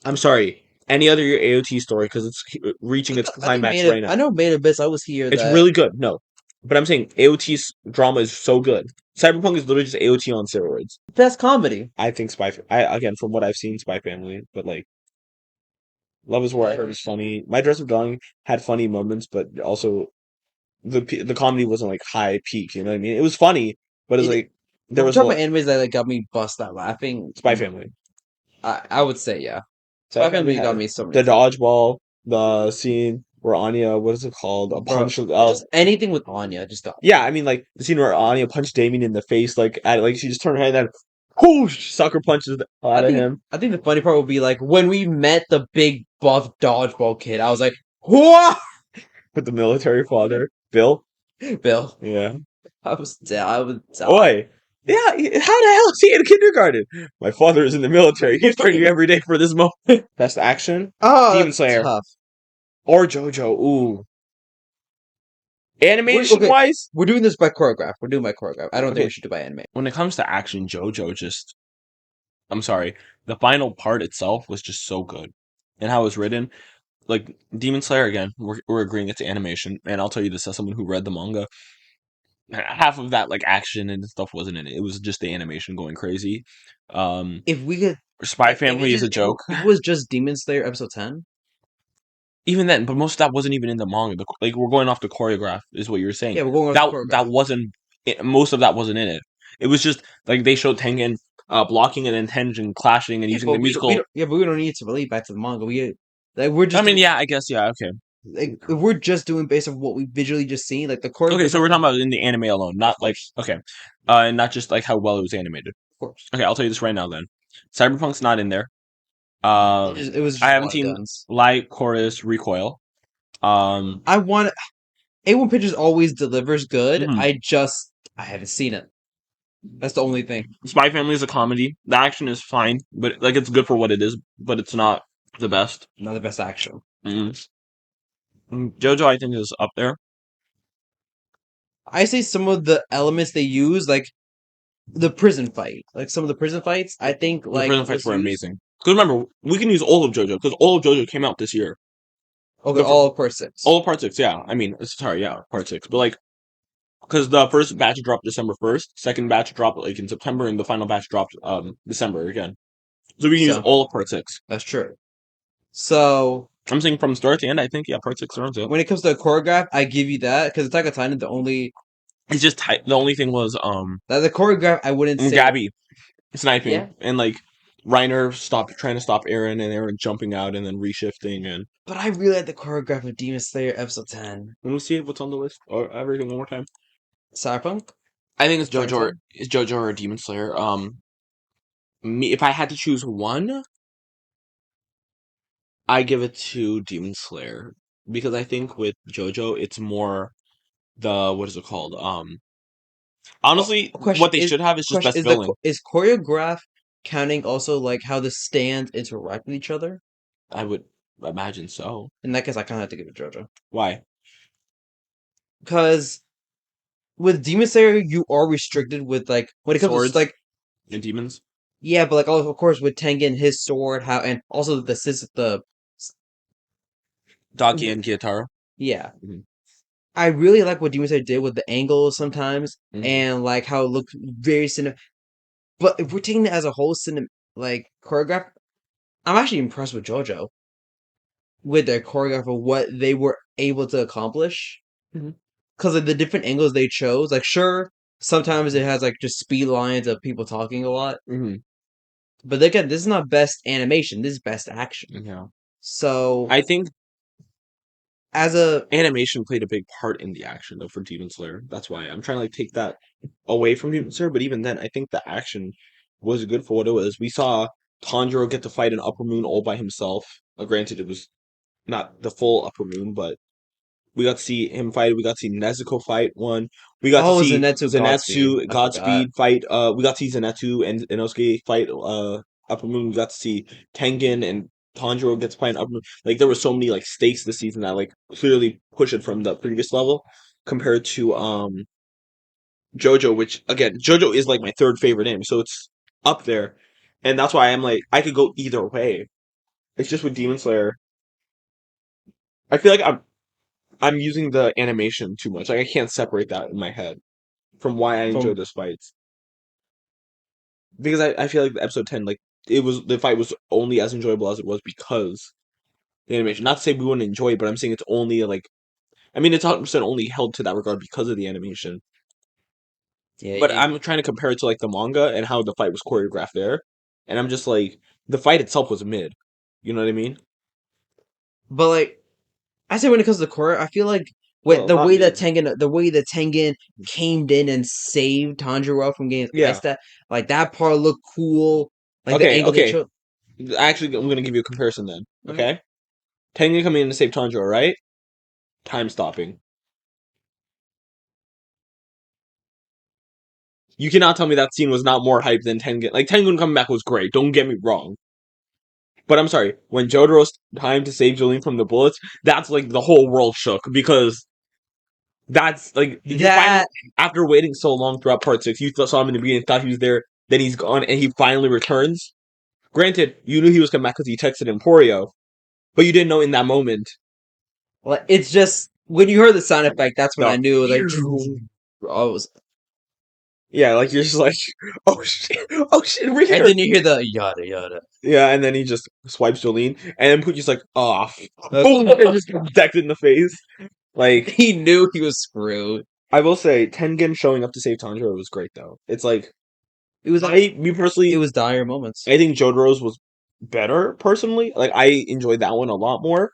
I'm sorry, any other year AOT story because it's reaching its I think climax made it. right now. I know made a bits. I was here It's that really good. No, but I'm saying AOT's drama is so good. Cyberpunk is literally just AOT on steroids. best comedy. I think again from what I've seen, Spy Family, but like Love Is War, I heard is funny. My Dress of Dawn had funny moments, but also the comedy wasn't like high peak. You know what I mean? It was funny, but it's It. like If there we're was a talking lot. about animes that like, got me bust out laughing, Spy Family. I would say yeah. Spy Spy Family Family got had me so many the times. dodgeball, the scene where Anya, what is it called? A Bro, punch. just anything with Anya just got Yeah, I mean like the scene where Anya punched Damien in the face, like she just turned her head and whoosh, sucker punches the hell out of him I think the funny part would be like when we met the big buff dodgeball kid. I was like, "What, with the military father, Bill. Bill?" Yeah. I was dead. I was die. Oi. Yeah, how the hell is he in kindergarten? My father is in the military. He's training every day for this moment. Best action? Oh, Demon that's Slayer. tough. Or JoJo. Ooh. Animation Okay, wise? we're doing this by choreograph. We're doing by choreograph. I don't think Okay. we should do by anime. When it comes to action, JoJo just I'm sorry. The final part itself was just so good. And how it was written. Like Demon Slayer again, we're agreeing it's animation. And I'll tell you this as someone who read the manga. Half of that like action and stuff wasn't in it. It was just the animation going crazy. Um If we could, Spy Family is a if joke. it was just Demon Slayer episode 10, Even then, but most of that wasn't even in the manga. Like we're going off the choreograph, is what you're saying. yeah, we're going off the choreograph. That wasn't most of that wasn't in it. It was just like they showed Tengen blocking and then Tengen clashing and Yeah, using but the musical. we don't need to relate back to the manga. We're I just mean, doing yeah, I guess, yeah, okay, like if we're just doing based on what we visually just seen, like the okay. So choreography. we're talking about in the anime alone, Of not like course, okay, and not just like how well it was animated. of course. Okay, I'll tell you this right now. Then, Cyberpunk's not in there. Uh, It was I just a haven't lot of seen guns. Light Chorus Recoil. Um, I want A1 Pictures always delivers good. mhm. I haven't seen it. That's the only thing. Spy Family is a comedy. The action is fine, but like it's good for what it is, but it's not the best. Not the best action. Mm. JoJo, I think, is up there. I say some of the elements they use, like the prison fight, like some of the prison fights, I think The like prison fights was were used. amazing. Because remember, we can use all of JoJo because all of JoJo came out this year. Okay, The fir- all of part six. all of Part 6, yeah. I mean, sorry, yeah, Part 6. But like, because the first batch dropped December 1st, second batch dropped like in September, and the final batch dropped December again. So we can use So all of Part 6. that's true. So I'm saying from start to end, I think, yeah, Part 6 runs it. when it comes to choreograph, I give you that because Attack on Titan, the only It's just tight. The only thing was that the choreograph I wouldn't say, Gabby sniping yeah, and like Reiner stopped trying to stop Aaron and Aaron jumping out and then reshifting and but I really like the choreograph of Demon Slayer episode 10. let me see what's on the list or everything one more time. Cyberpunk, I think Attack on Titan. It's JoJo or Demon Slayer. Me if I had to choose one, I give it to Demon Slayer because I think with JoJo it's more the what is it called? Oh, Honestly, question what they is should have is just question best is the villain. is choreograph counting also like how the stands interact with each other? I would imagine so. In that case, I kind of have to give it JoJo Why? because with Demon Slayer, you are restricted with like when it comes to Swords like and demons. yeah, but like also of course with Tengen his sword how and also the Daki and Gyataro. yeah. Hmm. I really like what Demon Slayer did with the angles sometimes Hmm. and like how it looked very cine. But if we're taking it as a whole like choreograph, I'm actually impressed with JoJo with their choreograph of what they were able to accomplish Hmm. because of the different angles they chose. Like sure, sometimes it has like just speed lines of people talking a lot. Hmm. But again, this is not best animation. This is best action. Yeah. So I think as a animation played a big part in the action though for Demon Slayer. That's why I'm trying to like take that away from Demon Slayer, but even then I think the action was good for what it was. We saw Tanjiro get to fight an Upper Moon all by himself. Granted it was not the full Upper Moon, but we got to see him fight. We got to see Nezuko fight one. We got to see Zenitsu Godspeed, Zenitsu I forgot. Godspeed fight. We got to see Zenitsu and Inosuke fight. Upper Moon. We got to see Tengen and Tanjiro get to fight in Upper Moon. Like there were so many like stakes this season that like clearly push it from the previous level compared to JoJo, which again JoJo is like my third favorite anime, so it's up there, and that's why I'm like I could go either way. It's just with Demon Slayer. I feel like I'm using the animation too much. Like I can't separate that in my head from why I enjoy From those fights. Because I feel like the episode 10, like the fight was only as enjoyable as it was because the animation. Not to say we wouldn't enjoy it, but I'm saying it's only like I mean it's 100% only held to that regard because of the animation. yeah, But I'm trying to compare it to like the manga and how the fight was choreographed there. And I'm just like the fight itself was mid. You know what I mean? but like I say when it comes to core, I feel like with Well, the not way that mid. Tengen came in and saved Tanjiro from getting Yeah. iced out, like that part looked cool. Like the Okay, angle they okay. chose. Actually, I'm gonna give you a comparison then. Okay. Okay? Tengen coming in to save Tanjiro, right? Time stopping. You cannot tell me that scene was not more hype than Tengen. Like Tengen coming back was great. Don't get me wrong. But I'm sorry, when Jotaro's time to save Jolene from the bullets, that's like the whole world shook because that's like you finally That after waiting so long throughout part six, you saw him in the beginning, thought he was there, then he's gone, and he finally returns. Granted, you knew he was coming back because he texted Emporio, but you didn't know in that moment like it's just when you heard the sound effect, that's when I the knew like I was, yeah, like you're just like oh shit, we're and here. then you hear the yada yada. Yeah, and then he just swipes Jolene, and then Poochie's like, off. Uh, Boom! And just decked in the face. Like, he knew he was screwed. I will say, Tengen showing up to save Tanjiro was great, though. It's like, It was like me it personally, was dire moments. I think Jotaro's was better, personally. Like, I enjoyed that one a lot more.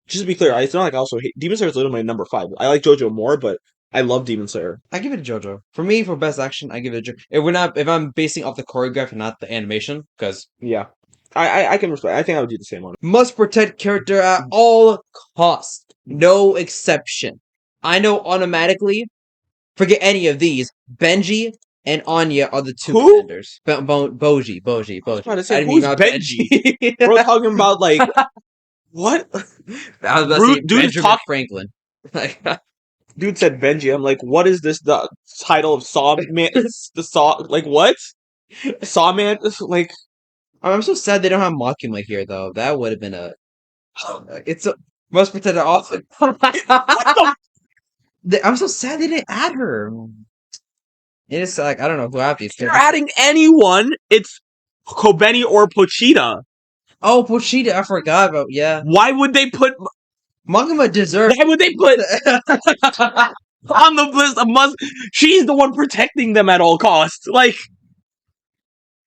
Just to be clear, it's not like I also hate Demon Slayer is literally my number five. I like JoJo more, but I love Demon Slayer. I give it to JoJo. For me, for best action, I give it a JoJo. If I'm basing off the choreograph and not the animation, because Yeah. I can respect. I think I would do the same one. Must protect character at all costs. No exception. I know automatically. Forget any of these. Benji and Anya are the two Who? contenders. Boji. I was about to I say, didn't mean who's not Benji? Benji. Bro, talking about like what? I was about to say Dude is Benjamin talking. Franklin. Dude said Benji. I'm like, what is this? The title of Saw Man? The Saw? Like what? Saw Man? Like I'm so sad they don't have Makima here though. That would have been a. It's a must protect at all. what the? I'm so sad they didn't add her. It's like I don't know who have these. If you're adding anyone, it's Kobeni or Pochita. Oh, Pochita, I forgot about. Yeah, Why would they put? Makima deserves. Why would they put on the list of must? She's the one protecting them at all costs. Like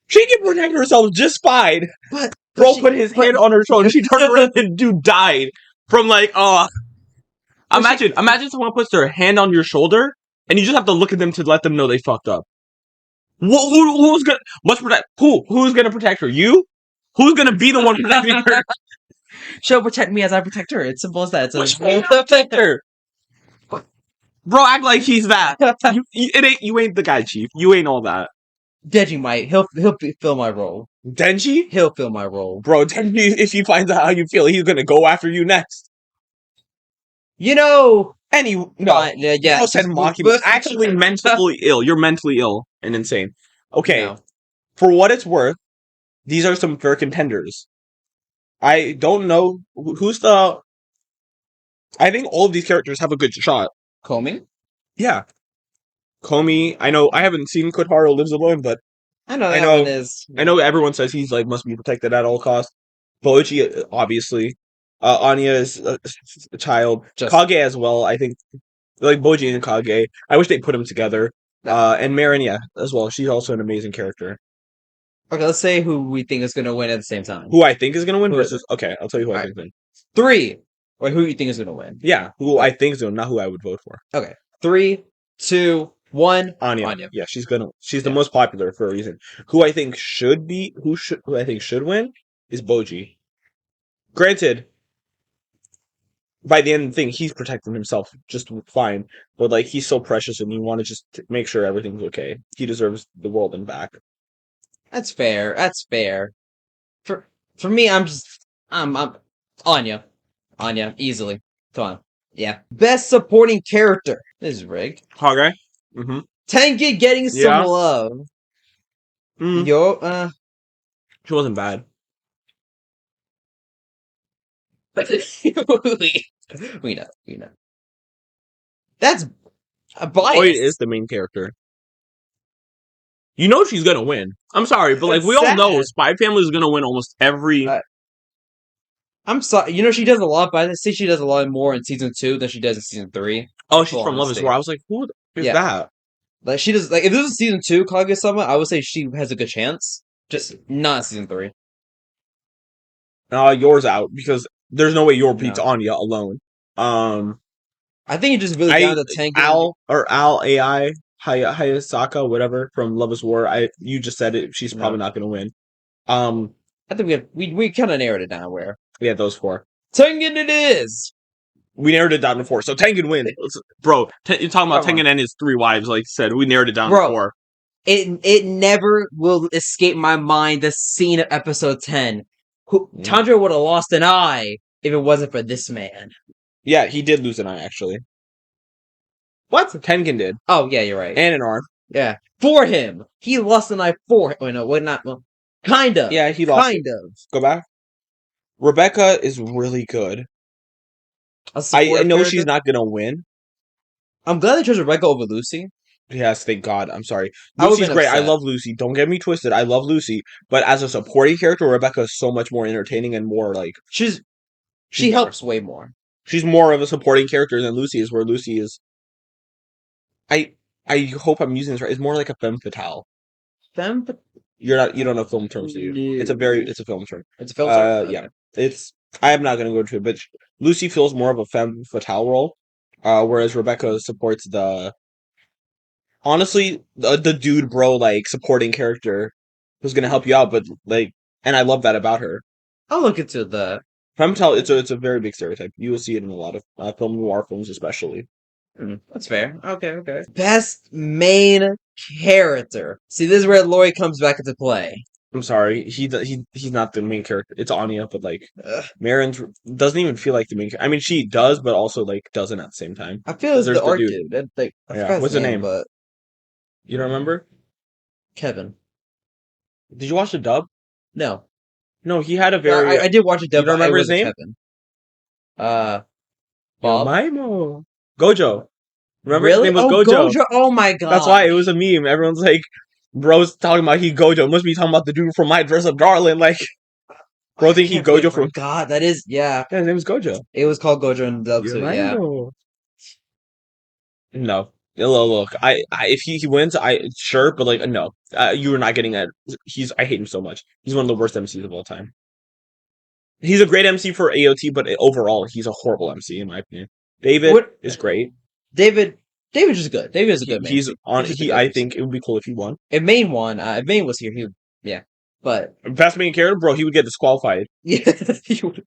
she can protect herself just fine. But Bro put his hand on her shoulder. She turned around and dude died from like Imagine someone puts their hand on your shoulder and you just have to look at them to let them know they fucked up. Who's gonna must protect who? Who's gonna protect her? You? Who's gonna be the one protecting her? She'll protect me as I protect her. It's simple as that. It's protect her. Bro, act like he's that. You ain't the guy, Chief. You ain't all that. Denji might. He'll fill my role. Denji? He'll fill my role. Bro, Denji, if he finds out how you feel, he's gonna go after you next. You know. Yeah. Said Makima. Actually, mentally ill. You're mentally ill and insane. Okay. No. For what it's worth, these are some fair contenders. I don't know who's the. I think all of these characters have a good shot. Komi? Yeah. Komi. I know. I haven't seen Kotaro Lives Alone, but I know that one is. I know everyone says he's like must be protected at all costs. Boichi, obviously. Anya is a child. Kage as well. I think like Boji and Kage. I wish they put them together. And Marin, yeah, as well. She's also an amazing character. Okay, let's say who we think is going to win at the same time. Who I think is going to win versus... Okay, I'll tell you who I think wins. 3. Or who you think is going to win. Yeah, who I think is going to, not who I would vote for. Okay. 3, 2, 1. Anya. Yeah, she's the most popular for a reason. Who I think should be... Who I think should win is Boji. Granted, by the end of the thing, he's protecting himself just fine. But like, he's so precious and you want to just make sure everything's okay. He deserves the world and back. That's fair. For me, I'm Anya. Anya, easily. Come on. Yeah. Best supporting character. This is rigged. Okay. Mm-hmm. Tengen getting some love. Mm. She wasn't bad. we know. That's a bias. Boyd is the main character. You know she's gonna win. I'm sorry, but like we all know, Spy Family is gonna win almost every. I'm sorry. You know she does a lot, but I think she does a lot more in season 2 than she does in season 3. Oh, she's from Love Is War. I was like, who is that? Like she does. Like if this was season 2, Kaguya-sama, I would say she has a good chance. Just not season 3. Yours out because there's no way your beats Anya alone. I think it just really down to Tengen. Al AI Hayasaka, whatever from Love Is War. You just said it. She's probably not going to win. I think we kind of narrowed it down. Where those 4. Tengen it is. We narrowed it down to 4, so Tengen wins, bro. You're talking about Tengen and his 3 wives, like you said. We narrowed it down to 4. It never will escape my mind the scene of episode 10. Tanjiro would have lost an eye if it wasn't for this man. Yeah, he did lose an eye, actually. What? Tengen did. Oh, yeah, you're right. And an arm. Yeah. For him. He lost an eye for him. Oh, no, what not? Well, kind of. Yeah, he lost. Kind of. Go back. Rebecca is really good. I know she's not going to win. I'm glad they chose Rebecca over Lucy. Yes, thank God. I'm sorry. Lucy's great. Upset. I love Lucy. Don't get me twisted. I love Lucy. But as a supporting character, Rebecca is so much more entertaining and more like... She helps way more. She's more of a supporting character than Lucy is, where Lucy is... I hope I'm using this right. It's more like a femme fatale. Femme fatale? You don't know film terms, do you? No. It's a film term. It's a film term? Okay. Yeah. I'm not going to go into it, but Lucy feels more of a femme fatale role, whereas Rebecca supports the... Honestly, the dude bro, like, supporting character who's going to help you out, but, like, and I love that about her. I'll look into the. Femme fatale, it's a very big stereotype. You will see it in a lot of film noir films, especially. That's fair. Okay, okay. Best main character. See, this is where Lloyd comes back into play. I'm sorry, he's not the main character. It's Anya, but like Ugh. Marin's doesn't even feel like the main. I mean, she does, but also like doesn't at the same time. I feel Because it's the there's the art dude. dude. Like, I Yeah, forgot his what's the name, name? but You don't remember? Kevin. Did you watch the dub? No, No, he had a no, very. I did watch it, You dub, don't but it remember his wasn't name? Kevin. Uh, Yo, Bob. Maimo. Gojo. Remember his Really? name was Oh, Gojo. Gojo. Oh my That's why it gosh. was a meme. Everyone's like, bro's talking about he Gojo. Must be talking about the dude from My Dress Up Darling. Like, bro, I think he can't believe I Gojo from. forgot. That is, yeah. Yeah, his name is Gojo. It was called Gojo in the dub Yo, too. Yeah. Maimo. No. Look, if he wins, sure, but like no, you are not getting that. I hate him so much. He's one of the worst MCs of all time. He's a great MC for AOT, but overall, he's a horrible MC in my opinion. David What? is great. David. David's just good. David is a good main. He's on. He's just a He good I MC. think it would be cool if he won. If Main won, if Main was here, he would. Yeah. But Best main character, bro, he would get disqualified. yeah, he would.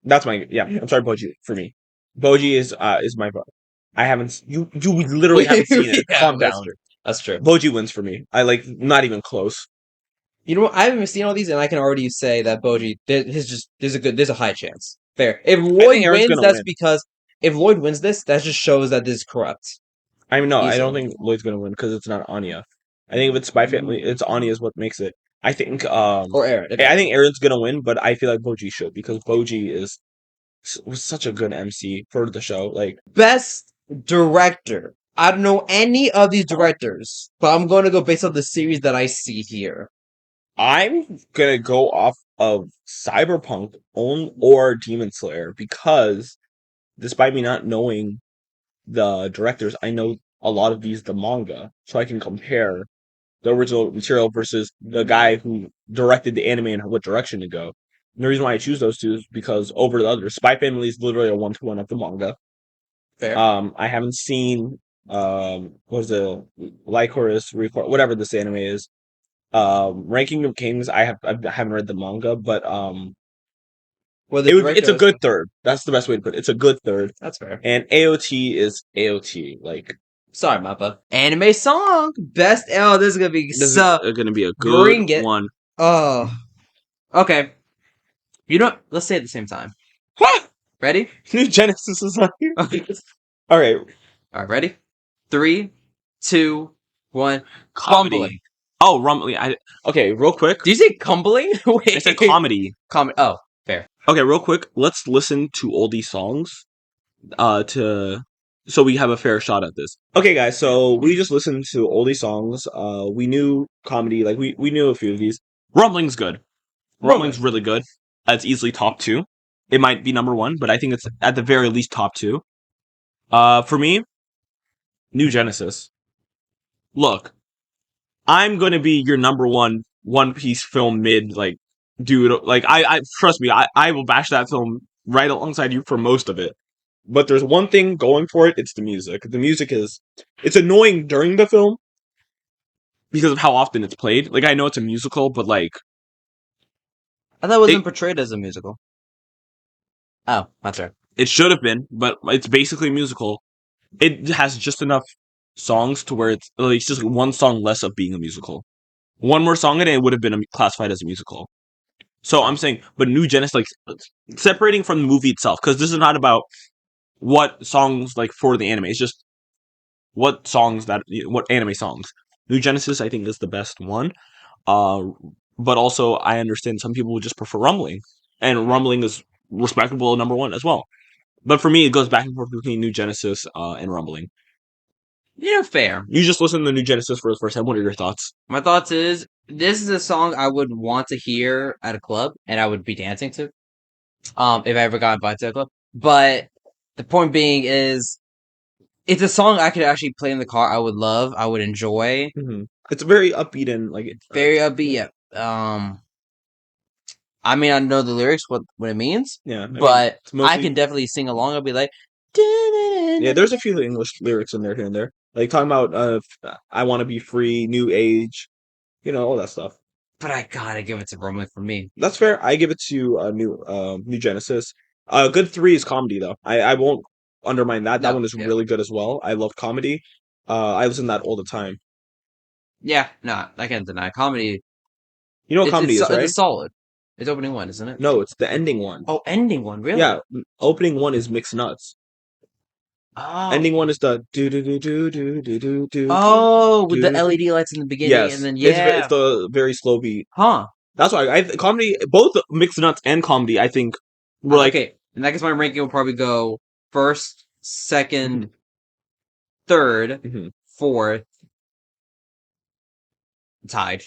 That's my I'm sorry, Boji for me. Boji is my vote. I haven't you literally haven't seen it. Yeah, Calm that's down. true. That's true. Boji wins for me. I like not even close. You know what? I haven't even seen all these, and I can already say that Boji, there's a high chance. Fair. If I Lloyd think Aaron's wins, gonna that's win. because if Lloyd wins this, that just shows that this is corrupt. I mean, no, I don't Easily. think Lloyd's gonna win because it's not Anya. I think if it's Spy Family, it's Anya is what makes it. I think Or Aaron. I think Aaron's gonna win, but I feel like Boji should because Boji was such a good MC for the show. Like Best director. I don't know any of these directors, but I'm going to go based on the series that I see here. I'm gonna go off of Cyberpunk or Demon Slayer because despite me not knowing the directors, I know a lot of the manga, so I can compare the original material versus the guy who directed the anime and what direction to go. And the reason why I choose those two is because over the others, Spy Family is literally a 1-to-1 of the manga. Fair. I haven't seen what is it, Lycoris Report, whatever this anime is. Ranking of Kings, I haven't read the manga, but Well, the it's director a was. good third. That's the best way to put it. It's a good third. That's fair. And AOT is AOT. Like Sorry, Mappa. Anime song. Best. Oh, this is going to be this so. is gonna be a good Bring it. one. Oh. Okay. You know what? Let's say it at the same time. Ready? New Genesis is on here. Okay. All right, All right, ready? 3, 2, 1. comedy. Cumbling. Oh, rumbling. Okay, real quick. Did you say cumbling? Wait. I said comedy. Oh, fair. Okay, real quick. Let's listen to oldie songs. So we have a fair shot at this. Okay, guys. So we just listened to oldie songs. We knew comedy. Like we knew a few of these. Rumbling's good. Rumbling's really good. It's easily top 2. It might be number 1, but I think it's at the very least top 2. For me, New Genesis. Look, I'm gonna be your number 1 One Piece film mid, like, dude. Like, I trust me, I will bash that film right alongside you for most of it. But there's one thing going for it. It's the music. The music it's annoying during the film because of how often it's played. Like, I know it's a musical, but like, I thought it wasn't portrayed as a musical. Oh, that's right. it should have been, but it's basically a musical. It has just enough songs to where it's just one song less of being a musical. One more song in it would have been classified as a musical. So I'm saying, but New Genesis, like separating from the movie itself, because this is not about what songs like for the anime. It's just what anime songs. New Genesis, I think, is the best one. Uh, but also I understand some people would just prefer Rumbling, and Rumbling is respectable number 1 as well. But for me, it goes back and forth between New Genesis and Rumbling. Yeah, fair. You just listened to New Genesis for the first time. What are your thoughts? My thoughts is this is a song I would want to hear at a club and I would be dancing to. If I ever got invited to a club. But the point being is it's a song I could actually play in the car. I would love. I would enjoy. Mm-hmm. It's very upbeat and like Very upbeat. Yeah. I mean, I know the lyrics, what it means. Yeah, but mostly, I can definitely sing along. I'll be like, yeah. There's a few English lyrics in there here and there, like talking about I want to be free, new age, all that stuff. but I gotta give it to Roman for me. That's fair. I give it to New Genesis. Good three is comedy though. I won't undermine that. That No, one is yeah, really good as well. I love comedy. I listen to that all the time. yeah, no, I can't deny comedy. You know what comedy is, It's a right? solid. It's opening one, isn't it? No, it's the ending one. Oh, ending one, really? Yeah, opening one is mixed nuts. Oh, Ending one is the do do do do do do do do do oh, with the do. LED lights in the beginning, and Yes, then it's yeah, the very slow beat. huh? That's why comedy, both mixed nuts and comedy. I think were like Okay, in that case, my ranking will probably go first, second, mhm, third, mhm. fourth, tied.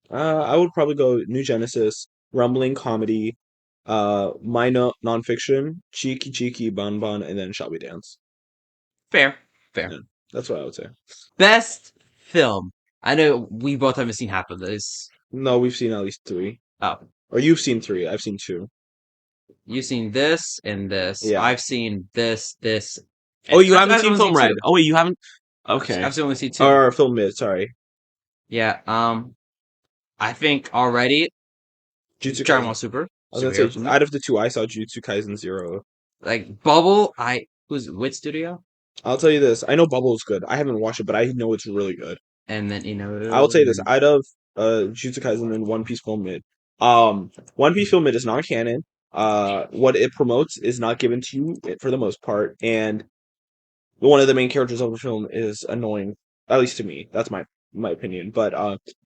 I would probably go New Genesis, Rumbling comedy, my nonfiction, Cheeky Cheeky Bon Bon, and then Shall We Dance. Fair, fair. Yeah, that's what I would say. Best film. I know we both haven't seen half of this. No, we've seen at least three, Oh, or you've seen three. I've seen two. you've seen this and this. Yeah. I've seen this, Oh, and you haven't I've seen only seen Film Red. two. Oh wait, you haven't. Okay. I've only seen two. Or Film Mid. Sorry, Yeah. I think already Jujutsu Dragon Ball Kaisen. Super I was gonna superhero say movie. out of the two, I saw Jujutsu Kaisen Zero. Like Bubble. Who's which studio? I'll tell you this. I know Bubble is good. I haven't watched it, but I know it's really good. And then I will say this. Out of Jujutsu Kaisen and One Piece Film Mid, One Piece Film Mid is not canon. What it promotes is not given to you for the most part, and one of the main characters of the film is annoying, at least to me. That's my opinion. But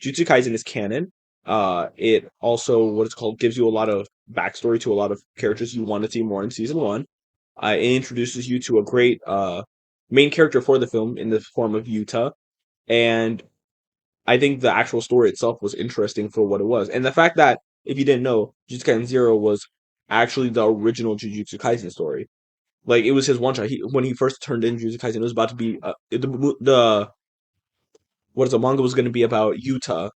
Jujutsu Kaisen is canon. It also what it's called gives you a lot of backstory to a lot of characters you want to see more in season one. It introduces you to a great main character for the film in the form of Yuta, and I think the actual story itself was interesting for what it was, and the fact that if you didn't know, Jujutsu Kaisen Zero was actually the original Jujutsu Kaisen story. Like it was his one shot. When he first turned in Jujutsu Kaisen, it was about to be the what is the manga was going to be about Yuta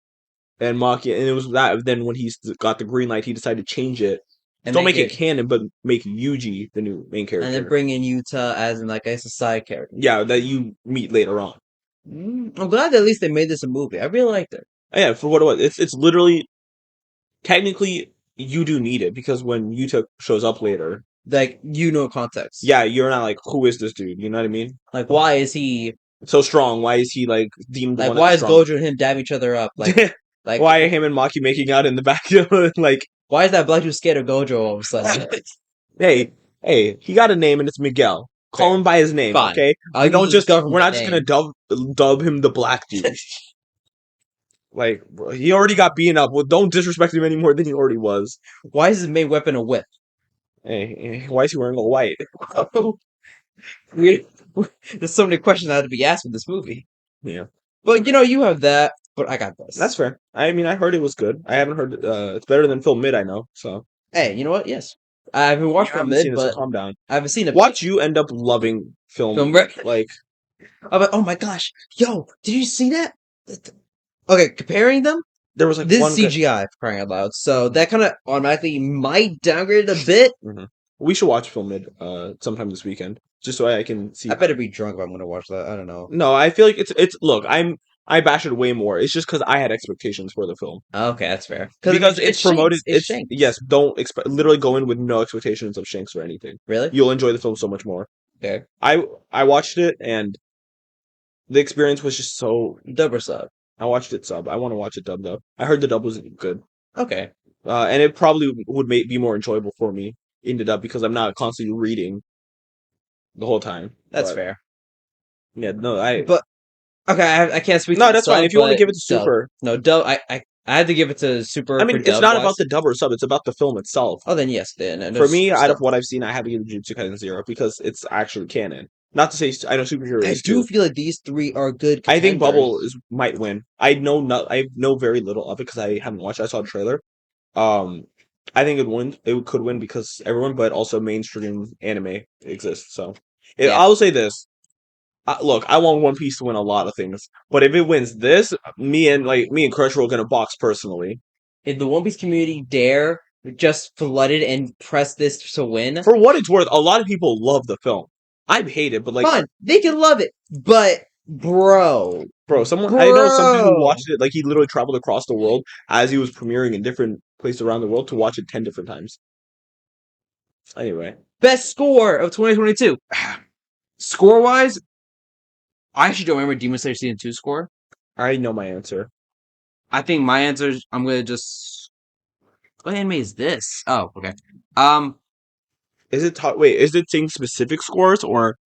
and Maki, and it was that. Then when he got the green light, he decided to change it. and Don't make make it it canon, but make Yuji the new main and then character. bring in Yuta as in like a side character. Yeah, that you meet later on. I'm glad that at least they made this a movie. I really liked it. Yeah, for what it was, it's literally technically you do need it because when Yuta shows up later, Like context. yeah, you're not like who is this dude? You know what I mean? Like why is he So strong. Why is he like deemed like one of why the is strong? Gojo and him dabbing each other up? Like Why are him and Maki making out in the back? Like, why is that black dude scared of Gojo all of a sudden? hey, he got a name and it's Miguel. Call Fair. him by his name, Fine. okay? I'll use his We're government not just gonna name. dub him the black dude. Like, bro, he already got beaten up. Well, don't disrespect him any more than he already was. Why is his main weapon a whip? Hey, why is he wearing all white? We- There's so many questions that had to be asked with this movie. Yeah, But you have that, but I got that's this. fair. I mean, I heard it was good. I haven't heard. It's better than Film Mid, I know. So Hey, you know what? Yes. I haven't you watched Film haven't Mid, seen it, so but calm down. I haven't seen it. Watch you end up loving Film film. Red. Like I'm like, oh my gosh. Yo, did you see that? Okay, comparing them, there was like this one is good. CGI for crying out loud. So that kind of automatically might downgrade it a bit. Mhm. We should watch Film Mid sometime this weekend, just so I can see. I better be drunk if I'm going to watch that. I don't know. No, I feel like it's. Look, I bash it way more. It's just because I had expectations for the film Okay, that's fair. because It's it's promoted. Shanks. It's It's Shanks. yes. Don't expect. Literally go in with no expectations of Shanks or anything. Really? You'll enjoy the film so much more. Okay. I watched it and the experience was just so. Dub or sub? I watched it sub. I want to watch it dub though. I heard the dub was good. Okay. And it probably would be more enjoyable for me in the dub because I'm not constantly reading the whole time. That's But fair. yeah, no, I But okay, I can't speak to no, the that's fine. sub, If you want to but give it to dub. Super, No, dub. I had to give it to I Super for mean, it's dub not wise. about the dub or sub. It's about the film itself. Oh, then yes, then For there's me, Super out of stuff. what I've seen, I have to give Jujutsu Kaisen Zero because it's actually canon. Not to say I know superhero I is do too. feel like these three are good I think Bubble contenders. is might win. I know very little of it because I haven't watched. I saw the trailer. Um, I think it win. It could win because everyone, but also mainstream anime exists. So, Yeah, I'll say this. Look, I want One Piece to win a lot of things, but if it wins this, me and Crunchyroll are gonna box personally. if the One Piece community dare just flooded and press this to win, For what it's worth, a lot of people love the film. I hate it, but like fine, they can love it. But bro, Bro, someone I know some dude who Bro, watched it like he literally traveled across the world as he was premiering in different places around the world to watch it 10 different times. Anyway, best score of 2022. Score wise, I actually don't remember Demon Slayer season 2 score. I know my answer. I think my answer is I'm gonna just what anime is this? Oh, okay. Um, Wait, is it saying specific scores or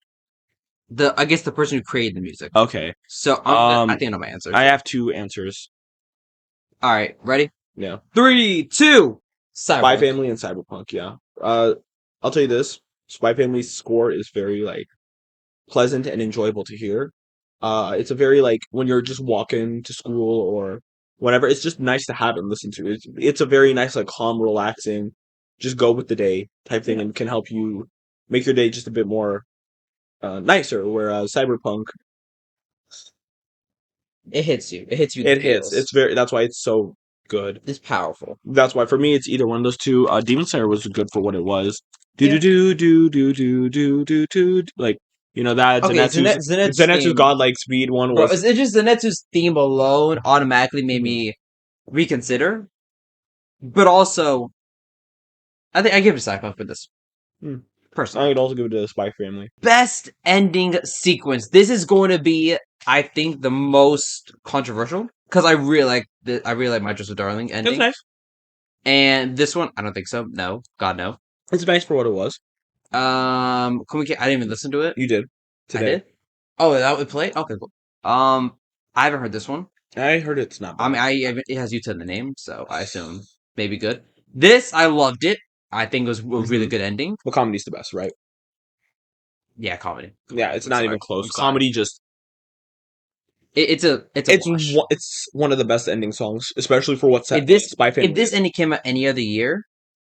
I guess the person who created the music. okay? So I think I know my answer. I So. have two answers. All right, ready? Yeah. 3, 2. Spy Cyberpunk. Family and Cyberpunk, yeah. I'll tell you this. Spy Family's score is very like pleasant and enjoyable to hear. It's a very like when you're just walking to school or whatever, it's just nice to have and listen to. It's a very nice, like calm, relaxing, just go with the day type thing and can help you make your day just a bit more nicer. Whereas Cyberpunk, It hits you. It hits you in the it hits. feels. It's very that's why it's so good. It's powerful. That's why for me it's either one of those two. Demon Slayer was good for what it was. Do Yeah. do do do do do do do do like you know that Okay, Zenetsu's Zenitsu's theme, godlike speed one bro. was It's just Zenetsu's theme alone automatically made mhm. me reconsider. But also, I think I give it a Cyberpunk for this Hmm. I personally. would also give it to the Spy Family. Best ending sequence. This is going to be, I think, the most controversial because I really like I really like My Dress Darling It's ending, nice. and this one I don't think so. No, God no. It's nice for what it was. Can we? I didn't even listen to it. You did I today. did. Oh, that would play. Okay, cool. I haven't heard this one. I heard it's not I mean, bad. it has Yuta in the name, so I assume maybe good. This I loved it. I think it was a really Hmm. good ending. Well, comedy's the best, right? Yeah, comedy. Yeah, it's I'm not even sorry. close. I'm sorry. Comedy just It's a wash. it's one of the best ending songs, especially for what's Spy If Family this is. ending came out any other year,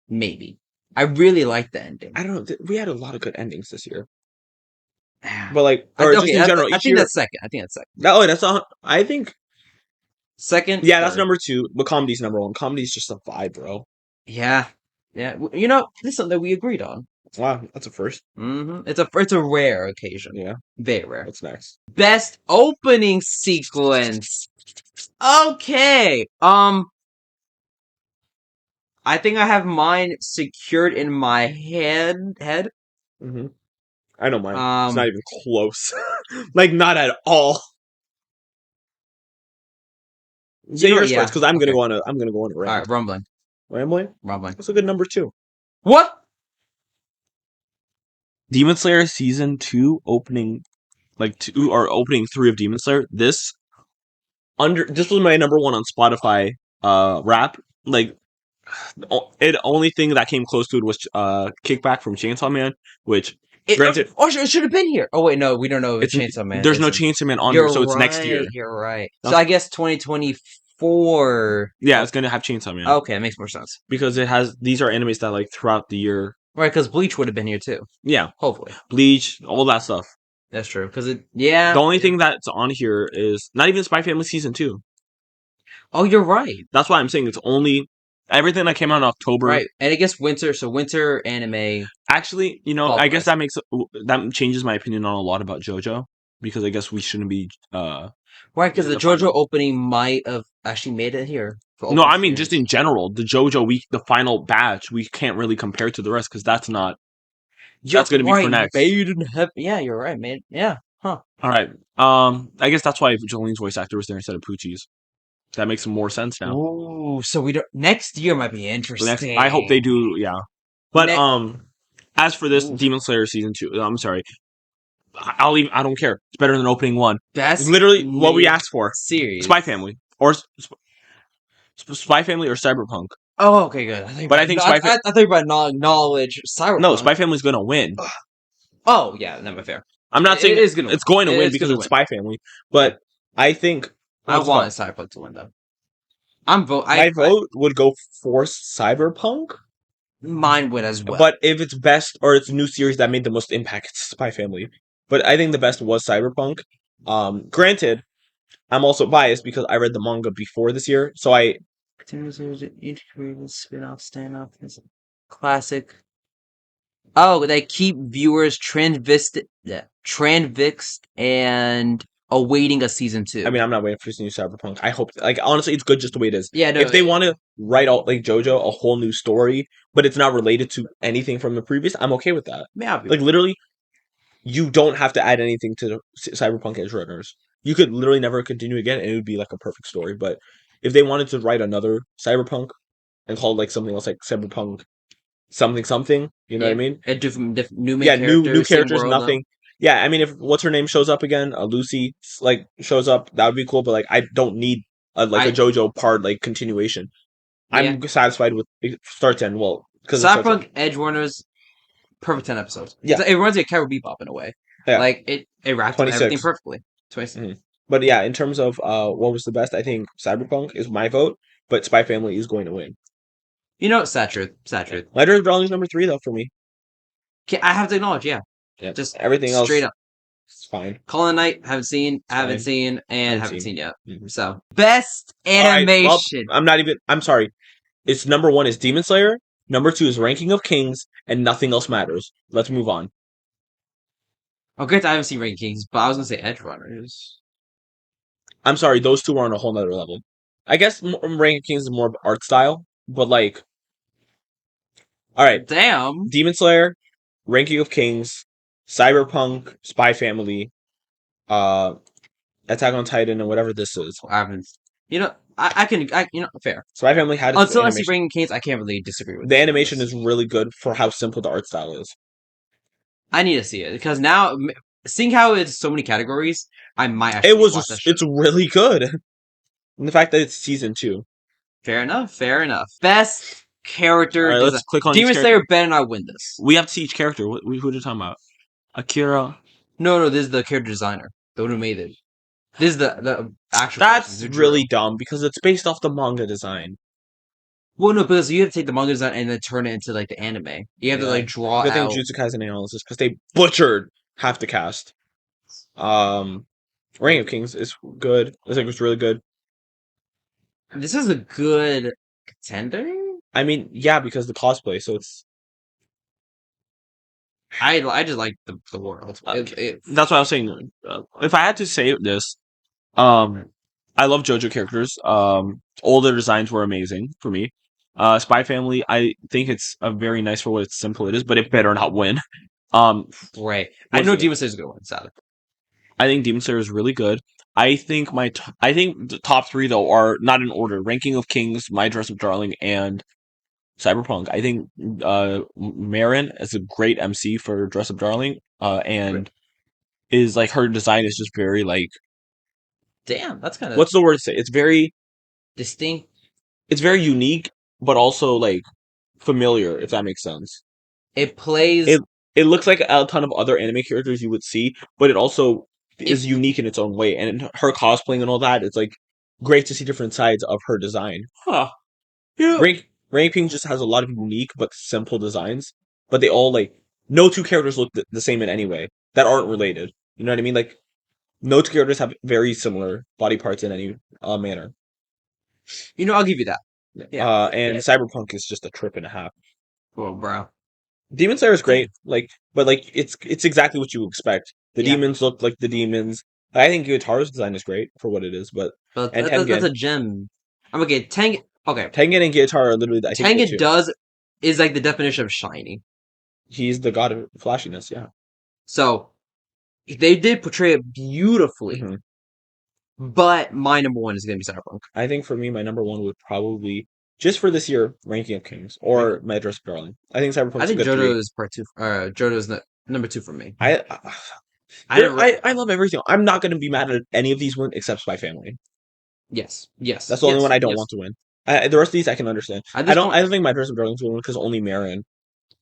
maybe. I really like the ending. I don't know. We had a lot of good endings this year, but like, or just Okay, in general, I each think year. that's second. I think that's second. That oh, that's not. I think Second, yeah, that's third. number two. But comedy's number one. Comedy's just a vibe, bro. Yeah, yeah. You know, this is something that we agreed on. Wow, that's a first. It's a rare occasion. Yeah, Very rare. what's next? Best opening sequence. Okay. I think I have mine secured in my head. Hmm. I know mine. It's not Um, even close. Like not at all. you Say know what? yours first, Yeah. because Okay. I'm gonna go on a All right. rant. Rumbling. Rambling. Rumbling. That's a good number two. What? Demon Slayer season two opening like two or opening three of Demon Slayer. This was my number one on Spotify rap. Like it only thing that came close to it was Kickback from Chainsaw Man, which granted It should have been here. Oh wait, no, we don't know if it's Chainsaw Man there's no isn't. Chainsaw Man on here, You're so it's next right. year. You're right. So No? I guess 2024. Yeah, it's gonna have Chainsaw Man Okay, that makes more sense. because it has these are animes that like throughout the year. Right, because Bleach would have been here too. Yeah, Hopefully, Bleach, all that stuff. that's true. Because The yeah. only thing that's on here is not even Spy Family season two. Oh, you're right. That's why I'm saying it's only everything that came out in October. Right, and I guess winter. So winter anime Actually, I guess qualifies. that changes my opinion on a lot about JoJo because I guess we shouldn't be Right, because in the the JoJo final. opening might have actually made it here for No, opening I mean just series. in general, the JoJo week, the final batch, we can't really compare to the rest because You're that's going to be for right. next. Made in heaven. Yeah, you're right, man. Yeah. Huh. All right. I guess that's why Jolene's voice actor was there instead of Poochie's. That makes some more sense now. Ooh, so we don't. Next year might be I hope they interesting. do. Yeah. But Next. as for this Demon Slayer season two, I'm sorry. I'll even. I don't care. It's better than opening one. Best Literally what we mid asked for. series. Spy Family or Spy Family or Cyberpunk. Oh, okay, good. But I think I thought you about knowledge no, Cyberpunk. Spy Family's gonna win. Oh, yeah, never fair. I'm not It saying is gonna it's win. going to win It's because gonna it's win. Spy Family, Yeah, but I think I what's it want called? Cyberpunk to win though. I'm vote. My vote would go for Cyberpunk, Mine would as well. but if it's best or it's a new series that made the most impact, it's Spy Family. But I think the best was Cyberpunk. Granted, I'm also biased because I read the manga before this year, so I Integrated spin-off, stand-off, classic. Oh, they keep viewers transvixed and awaiting a season I 2. mean, I'm not waiting for this new Cyberpunk. I hope, like, honestly, it's good just the way it is. Yeah, no, If they want to write out like JoJo a whole new story, but it's not related to anything from the previous, I'm okay with that. yeah, Like, literally, you don't have to add anything to the Cyberpunk EdgeRunners. You could literally never continue again, and it would be like a perfect story. But if they wanted to write another Cyberpunk and call it like something else, like Cyberpunk something something, you know what I yeah, mean? a different new main Yeah, new characters, same characters, world though. nothing. Yeah, I mean, if what's her name shows up again, Lucy like shows up, that would be cool. But like, I don't need like a I JoJo part like continuation. yeah, I'm satisfied with it start to end. Well, because it starts. Cyberpunk Edge Runners, perfect 10 episodes. Yeah, It reminds me of Cowboy Bebop in a way. yeah, Like it wrapped up everything 26. perfectly. 26. Mhm. But yeah, in terms of what was the best, I think Cyberpunk is my vote, but Spy Family is going to win. You know, sad truth, sad Yeah. truth. Letter of Drawing is number 3 though for me. I have to acknowledge, yeah, Yeah, just everything straight else up. is fine. Call of Night, haven't seen, It's fine. and Haven't haven't seen. seen yet. Mhm. So best All right, well, animation. I'm not even. I'm sorry. It's number 1 is Demon Slayer. Number 2 is Ranking of Kings, and nothing else matters. Let's move on. Oh, great! I haven't seen Ranking Kings, but I was gonna say Edge Runners. I'm sorry, those two are on a whole nother level. I guess Ranking of Kings is more of art style, but like, all right, Damn. Demon Slayer, Ranking of Kings, Cyberpunk, Spy Family, uh, Attack on Titan, and whatever this is. I haven't. You know, I can. Fair. Spy Family had its Until I see animation. Ranking Kings, I can't really disagree with The you on animation this. is really good for how simple the art style is. I need to see it because now, seeing how it's so many categories, I might It actually watch that was, shit. it's really good. And the fact that it's season 2. Fair enough. Fair enough. Best All character right, let's design. click on each Demon character. Slayer better not win this. We have to see each character. Who are you talking about? Akira. No, this is the character designer, the one who made it. This is the actual. That's person who really drew. dumb because it's based off the manga design. Well, no, because you have to take the manga design and then turn it into like the anime. You have to Yeah. like draw Good thing out. Jujutsu Kaisen analysis because they butchered half the cast. Um, Reign of Kings is good. I think it's really good. This is a good contender. I mean, yeah, because the cosplay. So it's I just like the world. that's what I was saying. If I had to say this, um, I love JoJo characters. All their designs were amazing for me. Spy Family, I think it's a very nice for what simple it is, but it better not win. Um, Right. I we'll know see. Demon Slayer is a good one, sadly. I think Demon Slayer is really good. I think I think the top 3 though are not in order: Ranking of Kings, My Dress Up Darling, and Cyberpunk. I think Marin is a great MC for Dress Up Darling, and is like her design is just very like Damn, that's kind of what's the word to say? distinct. It's very unique, but also like familiar, if that makes sense. It plays. It it looks like a ton of other anime characters you would see, but it also is It unique in its own way. And her cosplaying and all that, it's like great to see different sides of her design. Huh. Yeah. Ranking just has a lot of unique but simple designs, but they all like no two characters look the same in any way that aren't related. You know what I mean? Like no two characters have very similar body parts in any manner. I'll give you that. Yeah. And Cyberpunk is just a trip and a half. Well, bro. Demon Slayer is Damn. great, like, but like it's exactly what you expect. The Yeah. demons look like the demons. I think Gyutaro's design is great for what it is, but But and that's Tengen, a gem. I'm okay. Tengen. Okay. Tengen and Gyutaro are literally I think the Tengen two. is like the definition of shiny. He's the god of flashiness, yeah. So they did portray it beautifully. hmm But my number one is gonna be Cyberpunk. I think for me, my number 1 would probably just for this year, Ranking of Kings or My Dress Up Darling. I think I Cyberpunk's a think good JoJo 3. is part two. JoJo's number 2 for me. I I didn't. I love everything. I'm not going to be mad at any of these wins except Spy Family. Yes. Yes. That's the only Yes. one I don't Yes. want to win. The rest of these I can understand. At this point, I don't think My Dress Up Darling's going to win because only Marin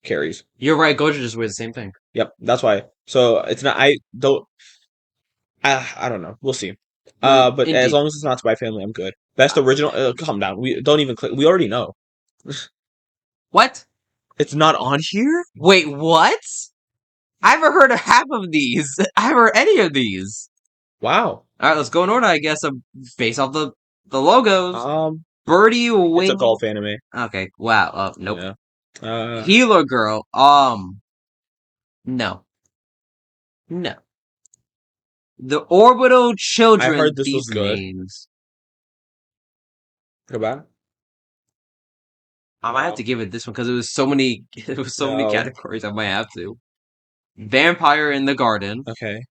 carries. you're right. Gojo just wears the same thing. Yep, that's why. So it's not. I don't. I don't know. We'll see. But as Indeed. long as it's not Spy Family, I'm good. Best original. Calm down. We don't even click. We already know. What? It's not on here. Wait, what? I haven't heard of half of these. I haven't heard any of these. Wow. All right, let's go in order. I guess based off the logos. Birdie It's Wing. a golf anime. Okay. Wow. Nope. Yeah. Healer Girl. No. No. The Orbital I heard Children, this was these good. names. Go back. I might have to No. give it this one because it was so many. It was so many No. categories. I might have to. Vampire in the Garden. Okay.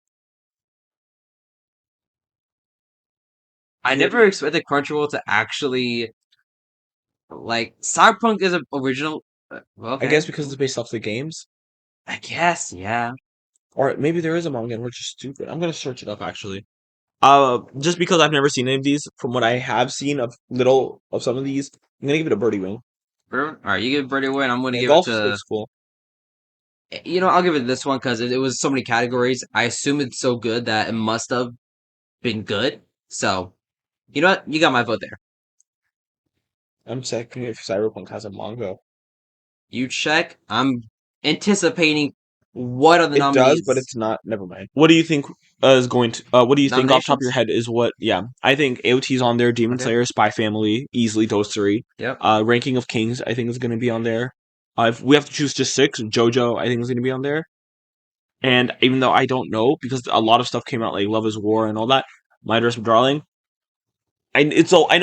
I never expected Crunchyroll to actually like Cyberpunk is an original. I Okay, guess because it's based off the games. I guess yeah. Or maybe there is a manga and we're just stupid. I'm gonna search it up actually. Just because I've never seen any of these, from what I have seen of little of some of these, I'm gonna give it a birdie wing. All right, you give Birdie away, and I'm going to Yeah, give it golf to. looks cool. I'll give it this one because it was so many categories. I assume it's so good that it must have been good. So, you know what? You got my vote there. I'm checking if Cyberpunk has a manga. You check. I'm anticipating what are the It does, but nominees. it's not. Never mind. What do you think is going to? What do you think off the top of your Nominations? head is what? Yeah, I think AOT's on there. Demon Okay. Slayer, Spy Family, easily those three. Yep. Ranking of Kings, I think is going to be on there. If we have to choose just six, JoJo, I think is going to be on there. And even though I don't know, because a lot of stuff came out like Love Is War and all that, My Dress Darling. I know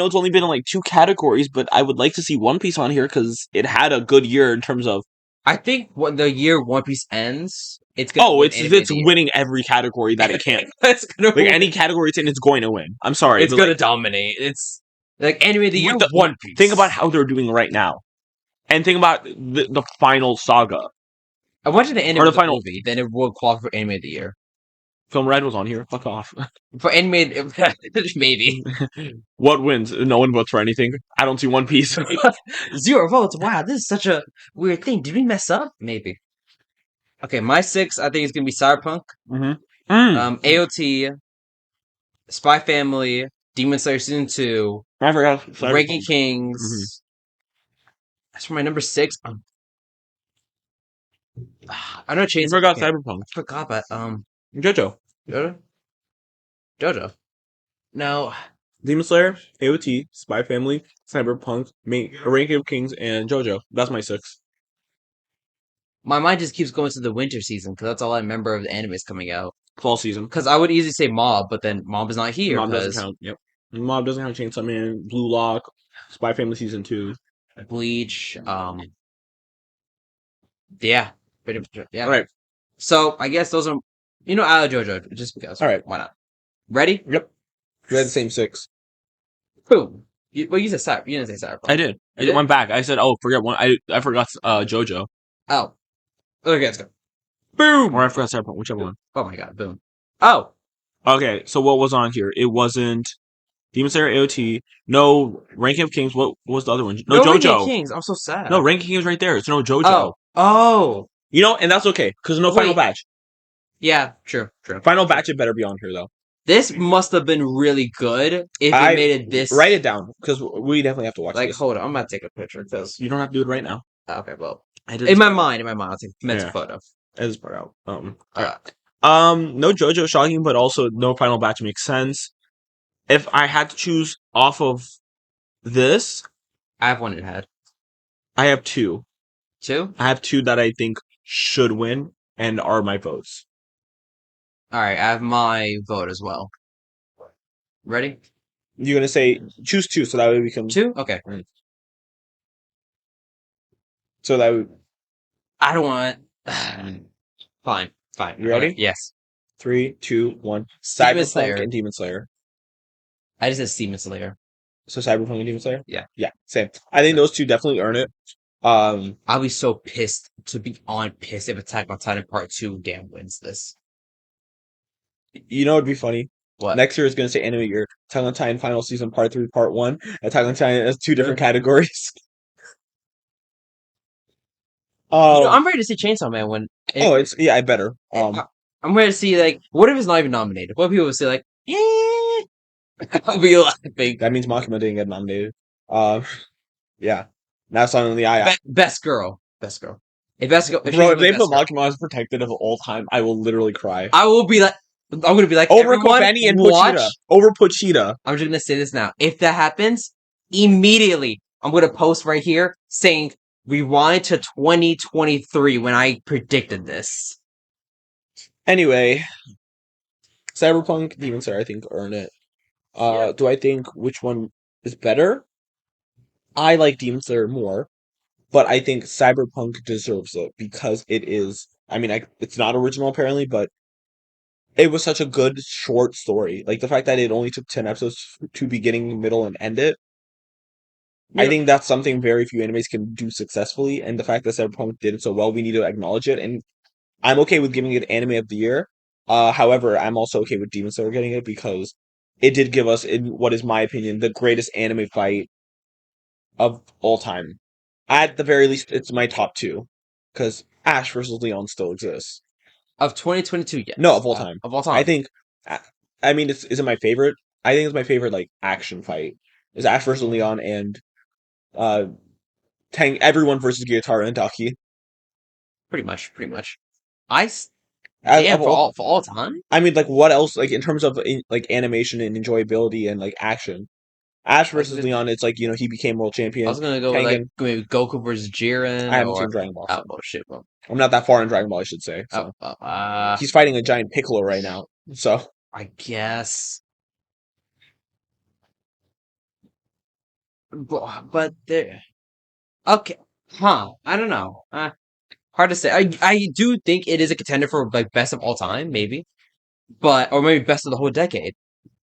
it's only been in like two categories, but I would like to see One Piece on here because it had a good year in terms of I think when the year One Piece ends, it's gonna oh, win Anime of it's the Year. winning every category that it can. it's gonna Like win. any category it's in, it's going to win. I'm sorry, It's but like gonna dominate. It's like Anime of the Year, with the One think about Piece. how they're doing right now, and think about the final saga I wanted the or anime the of the final movie, then it would qualify for Anime of the Year. film. Red was on here. Fuck off. For anime, maybe. What wins? No one votes for anything. I don't see One Piece. 0 votes. Wow, this is such a weird thing. Did we mess up? Maybe. Okay, my six, I think, is gonna be Cyberpunk, Mm-hmm. Mm. AOT, Spy Family, Demon Slayer Season 2, I forgot Ranking Cyberpunk. Mm-hmm. Kings. That's for my number six. I know You Chainsaw. forgot Okay, Cyberpunk. I forgot about JoJo. Jojo. Jojo. No, Demon Slayer, AOT, Spy Family, Cyberpunk, Ranking of Kings, and JoJo. That's my six. my mind just keeps going to the winter season because that's all I remember of the animes coming out. Fall season. Because I would easily say Mob, but then Mob is not here Mob doesn't because count. Yep. Mob doesn't have Chainsaw Man, Blue Lock, Spy Family season 2. Bleach. Yeah, pretty much, yeah. All right. So I guess those are, out of JoJo just because. All right. Why not? Ready? Yep. We had the same six. Boom. You said Cyber. You didn't say Cyberpunk. I did. You did? Went back. I said, oh, forget one. I forgot JoJo. Oh. Okay, let's go. Boom! Boom. Or I forgot Cyberpunk, whichever one. Oh my god. Boom. Oh. Okay, so what was on here? It wasn't Demon Slayer AOT. No Ranking of Kings. What was the other one? No, Ranking of JoJo. Kings. I'm so sad. No, Ranking Kings right there. It's no JoJo. Oh. Oh. And that's okay, because no final Wait. batch. Yeah. True. True. Final batch, it better be on here, though. This must have been really good if it made it this. Write it down, because we definitely have to watch this. Hold on. I'm gonna take a picture because. You don't have to do it right now. Okay. Well. I did In my mind, I'll take a mental Yeah. photo. I just part out. Alright. No JoJo shocking, but also no final batch makes sense. If I had to choose off of this, I have one in head. I have two. Two? I have two that I think should win and are my votes. Alright, I have my vote as well. Ready? You're gonna say choose two, so that way we can. Two? Okay. So that we, I don't want. Fine. You ready? Okay, yes. 3, 2, 1. Demon Cyberpunk Slayer. and Demon Slayer. I just said Demon Slayer. So Cyberpunk and Demon Slayer. Yeah. Yeah, same. I think those two definitely earn it. I'll be so pissed pissed if Attack on Titan Part 2 damn wins this. You know, it'd be funny. What? Next year is going to say Anime Year. Attack on Titan Final Season Part 3, Part 1. Attack on Titan has two different categories. I'm ready to see Chainsaw Man win. I better. I'm ready to see, what if it's not even nominated? What if people would say, eh? I'll be laughing. That means Makima didn't get nominated. Yeah. Now it's on the eye. Best girl. Best girl. If Best Girl, Bro, if they put Makima as protected of all time, I will literally cry. I will be like, I'm gonna be like, over everyone, Kofeni and watch. Pochita. Over Pochita. I'm just gonna say this now. If that happens, immediately I'm gonna post right here saying rewind to 2023 when I predicted this. Anyway, Cyberpunk, Demon Slayer, I think earn it. Yeah. Do I think which one is better? I like Demon Slayer more, but I think Cyberpunk deserves it because it is. I mean, it's not original apparently, but it was such a good short story. Like the fact that it only took 10 episodes to beginning, middle, and end it. I Yep. think that's something very few animes can do successfully, and the fact that Cyberpunk did it so well, we need to acknowledge it. And I'm okay with giving it Anime of the Year. However, I'm also okay with Demon Slayer getting it because it did give us, in what is my opinion, the greatest anime fight of all time. At the very least, it's my top two because Ash versus Leon still exists. Of 2022, No, yes. of all time. Of all I time. think. I mean, is it my favorite? I think it's my favorite like action fight. Is Ash versus Leon and uh Tang everyone versus Gyutaro and Daki. Pretty much. Pretty much. I. As Damn, of all, for all time? I mean, like what else? Like in terms of like animation and enjoyability and like action. Ash I was versus gonna, Leon, it's like he became world I champion. was gonna go with like Tengen, maybe Goku versus I Jiren haven't or seen Dragon Ball, oh so shit. Well, I'm not that far in Dragon Ball, I should say. oh, So oh, he's fighting a giant Piccolo right now. So I guess. But there. Okay. Huh. I don't know. Hard to say. I do think it is a contender for like best of all time, maybe, but or maybe best of the whole decade.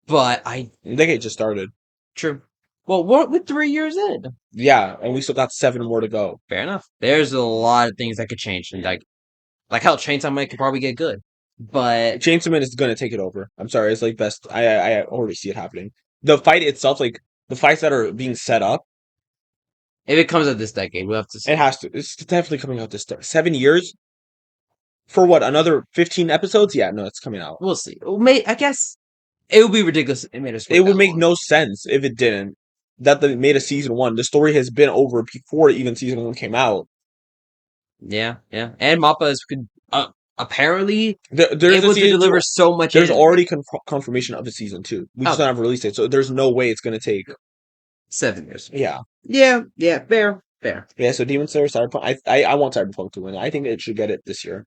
But I the decade just started. true. Well, what with 3 years in? Yeah, and we still got seven more to go. Fair enough. There's a lot of things that could change, and like hell, Chainsaw Man could probably get good, but Chainsaw Man is gonna take it over. I'm sorry, it's like best. I already see it happening. The fight itself, like the fights that are being set up, if it comes out this decade, we'll have to it see. has to. It's definitely coming out this 7 years for what? Another 15 episodes? Yeah, no, it's coming out. We'll see. I guess it would be ridiculous if it made us It wait would that make long. no sense if it didn't. That they made a season one. The story has been over before even season one came out. Yeah, yeah. And Mappa is apparently There's a able to season two. deliver so much There's anime. already confirmation of a season two. We just don't Okay, have a release date, so there's no way it's gonna take. 7 years. Yeah, Yeah, yeah, fair, fair. yeah. So Demon Slayer, Cyberpunk. I want Cyberpunk to win. I think it should get it this year.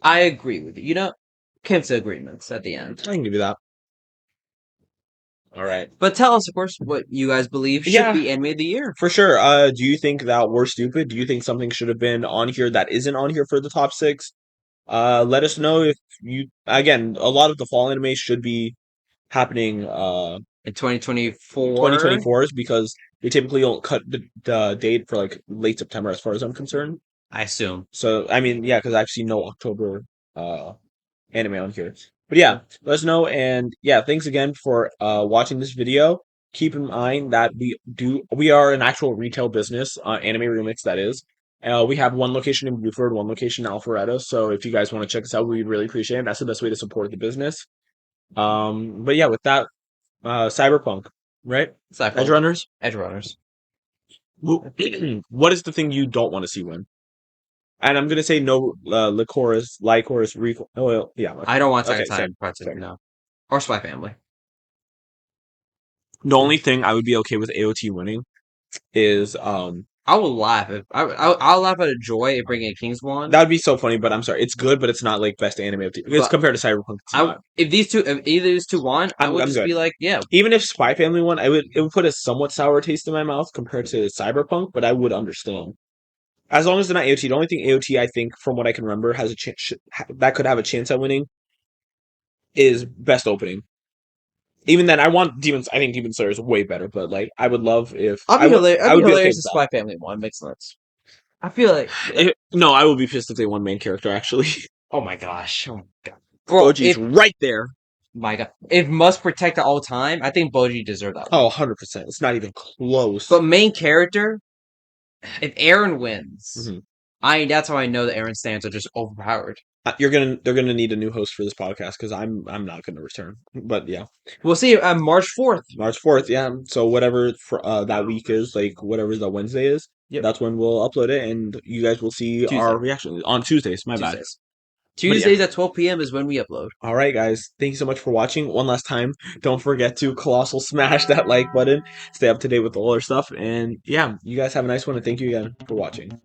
I agree with you. Came to agreements at the I end. can give you that. All right. But tell us, of course, what you guys believe should Yeah, be anime of the year. for sure. Do you think that we're stupid? Do you think something should have been on here that isn't on here for the top six? Let us know if you. Again, a lot of the fall anime should be happening In 2024, 2024s because they typically don't cut the date for like late September as far as I'm concerned. I assume. So I mean, yeah, because I've seen no October uh anime on here. But yeah, let us know. And yeah, thanks again for watching this video. Keep in mind that we are an actual retail business, Anime Remix that is. We have one location in Buford, one location in Alpharetta. So if you guys want to check us out, we'd really appreciate it. That's the best way to support the business. But yeah, with that, Cyberpunk, right? Edge Cyberpunk, Runners. EdgeRunners. What is the thing you don't want to see win? And I'm gonna say no, Lycoris, Recor. Oh, well, yeah. I Okay, don't want okay, Second Time same, Parts same. no. Or Spy Family. The only thing I would be okay with AOT winning is I will laugh if I'll laugh at a joy if bringing a King's Wand. that would be so funny. But I'm sorry, it's good, but it's not like best anime of the. It's But compared to Cyberpunk. It's not. if either of these two won, I would I'm just good. be like, yeah, Even if Spy Family won, it would put a somewhat sour taste in my mouth compared to Cyberpunk, but I would understand. As long as they're not AOT, the only thing AOT I think, from what I can remember, has a chance that could have a chance at winning is best opening. Even then, I want Demons. I think Demon Slayer is way better, but like, I would love if I'd I be would be okay hilarious with if that. Spy Family won. Makes sense. I feel like No, I would be pissed if they won main character. Actually, oh my gosh, oh my god, bro. Boji's right there. My god, if must protect at all time, I think Boji deserved that Oh, one. 100%. It's not even close. But main character, if Aaron wins, Hmm. that's how I know that Aaron stands are just overpowered. They're gonna need a new host for this podcast because I'm not gonna return. But yeah, We'll see March 4th. March 4th. Yeah, so whatever for that week is, like whatever the Wednesday is, Yep, that's when we'll upload it, and you guys will see Tuesday. our reaction on Tuesdays. My bad. Tuesdays. But yeah. Tuesdays at 12 p.m. is when we upload. All right, guys. Thank you so much for watching. One last time, don't forget to colossal smash that like button. Stay up to date with all our stuff. And yeah, you guys have a nice one. And thank you again for watching.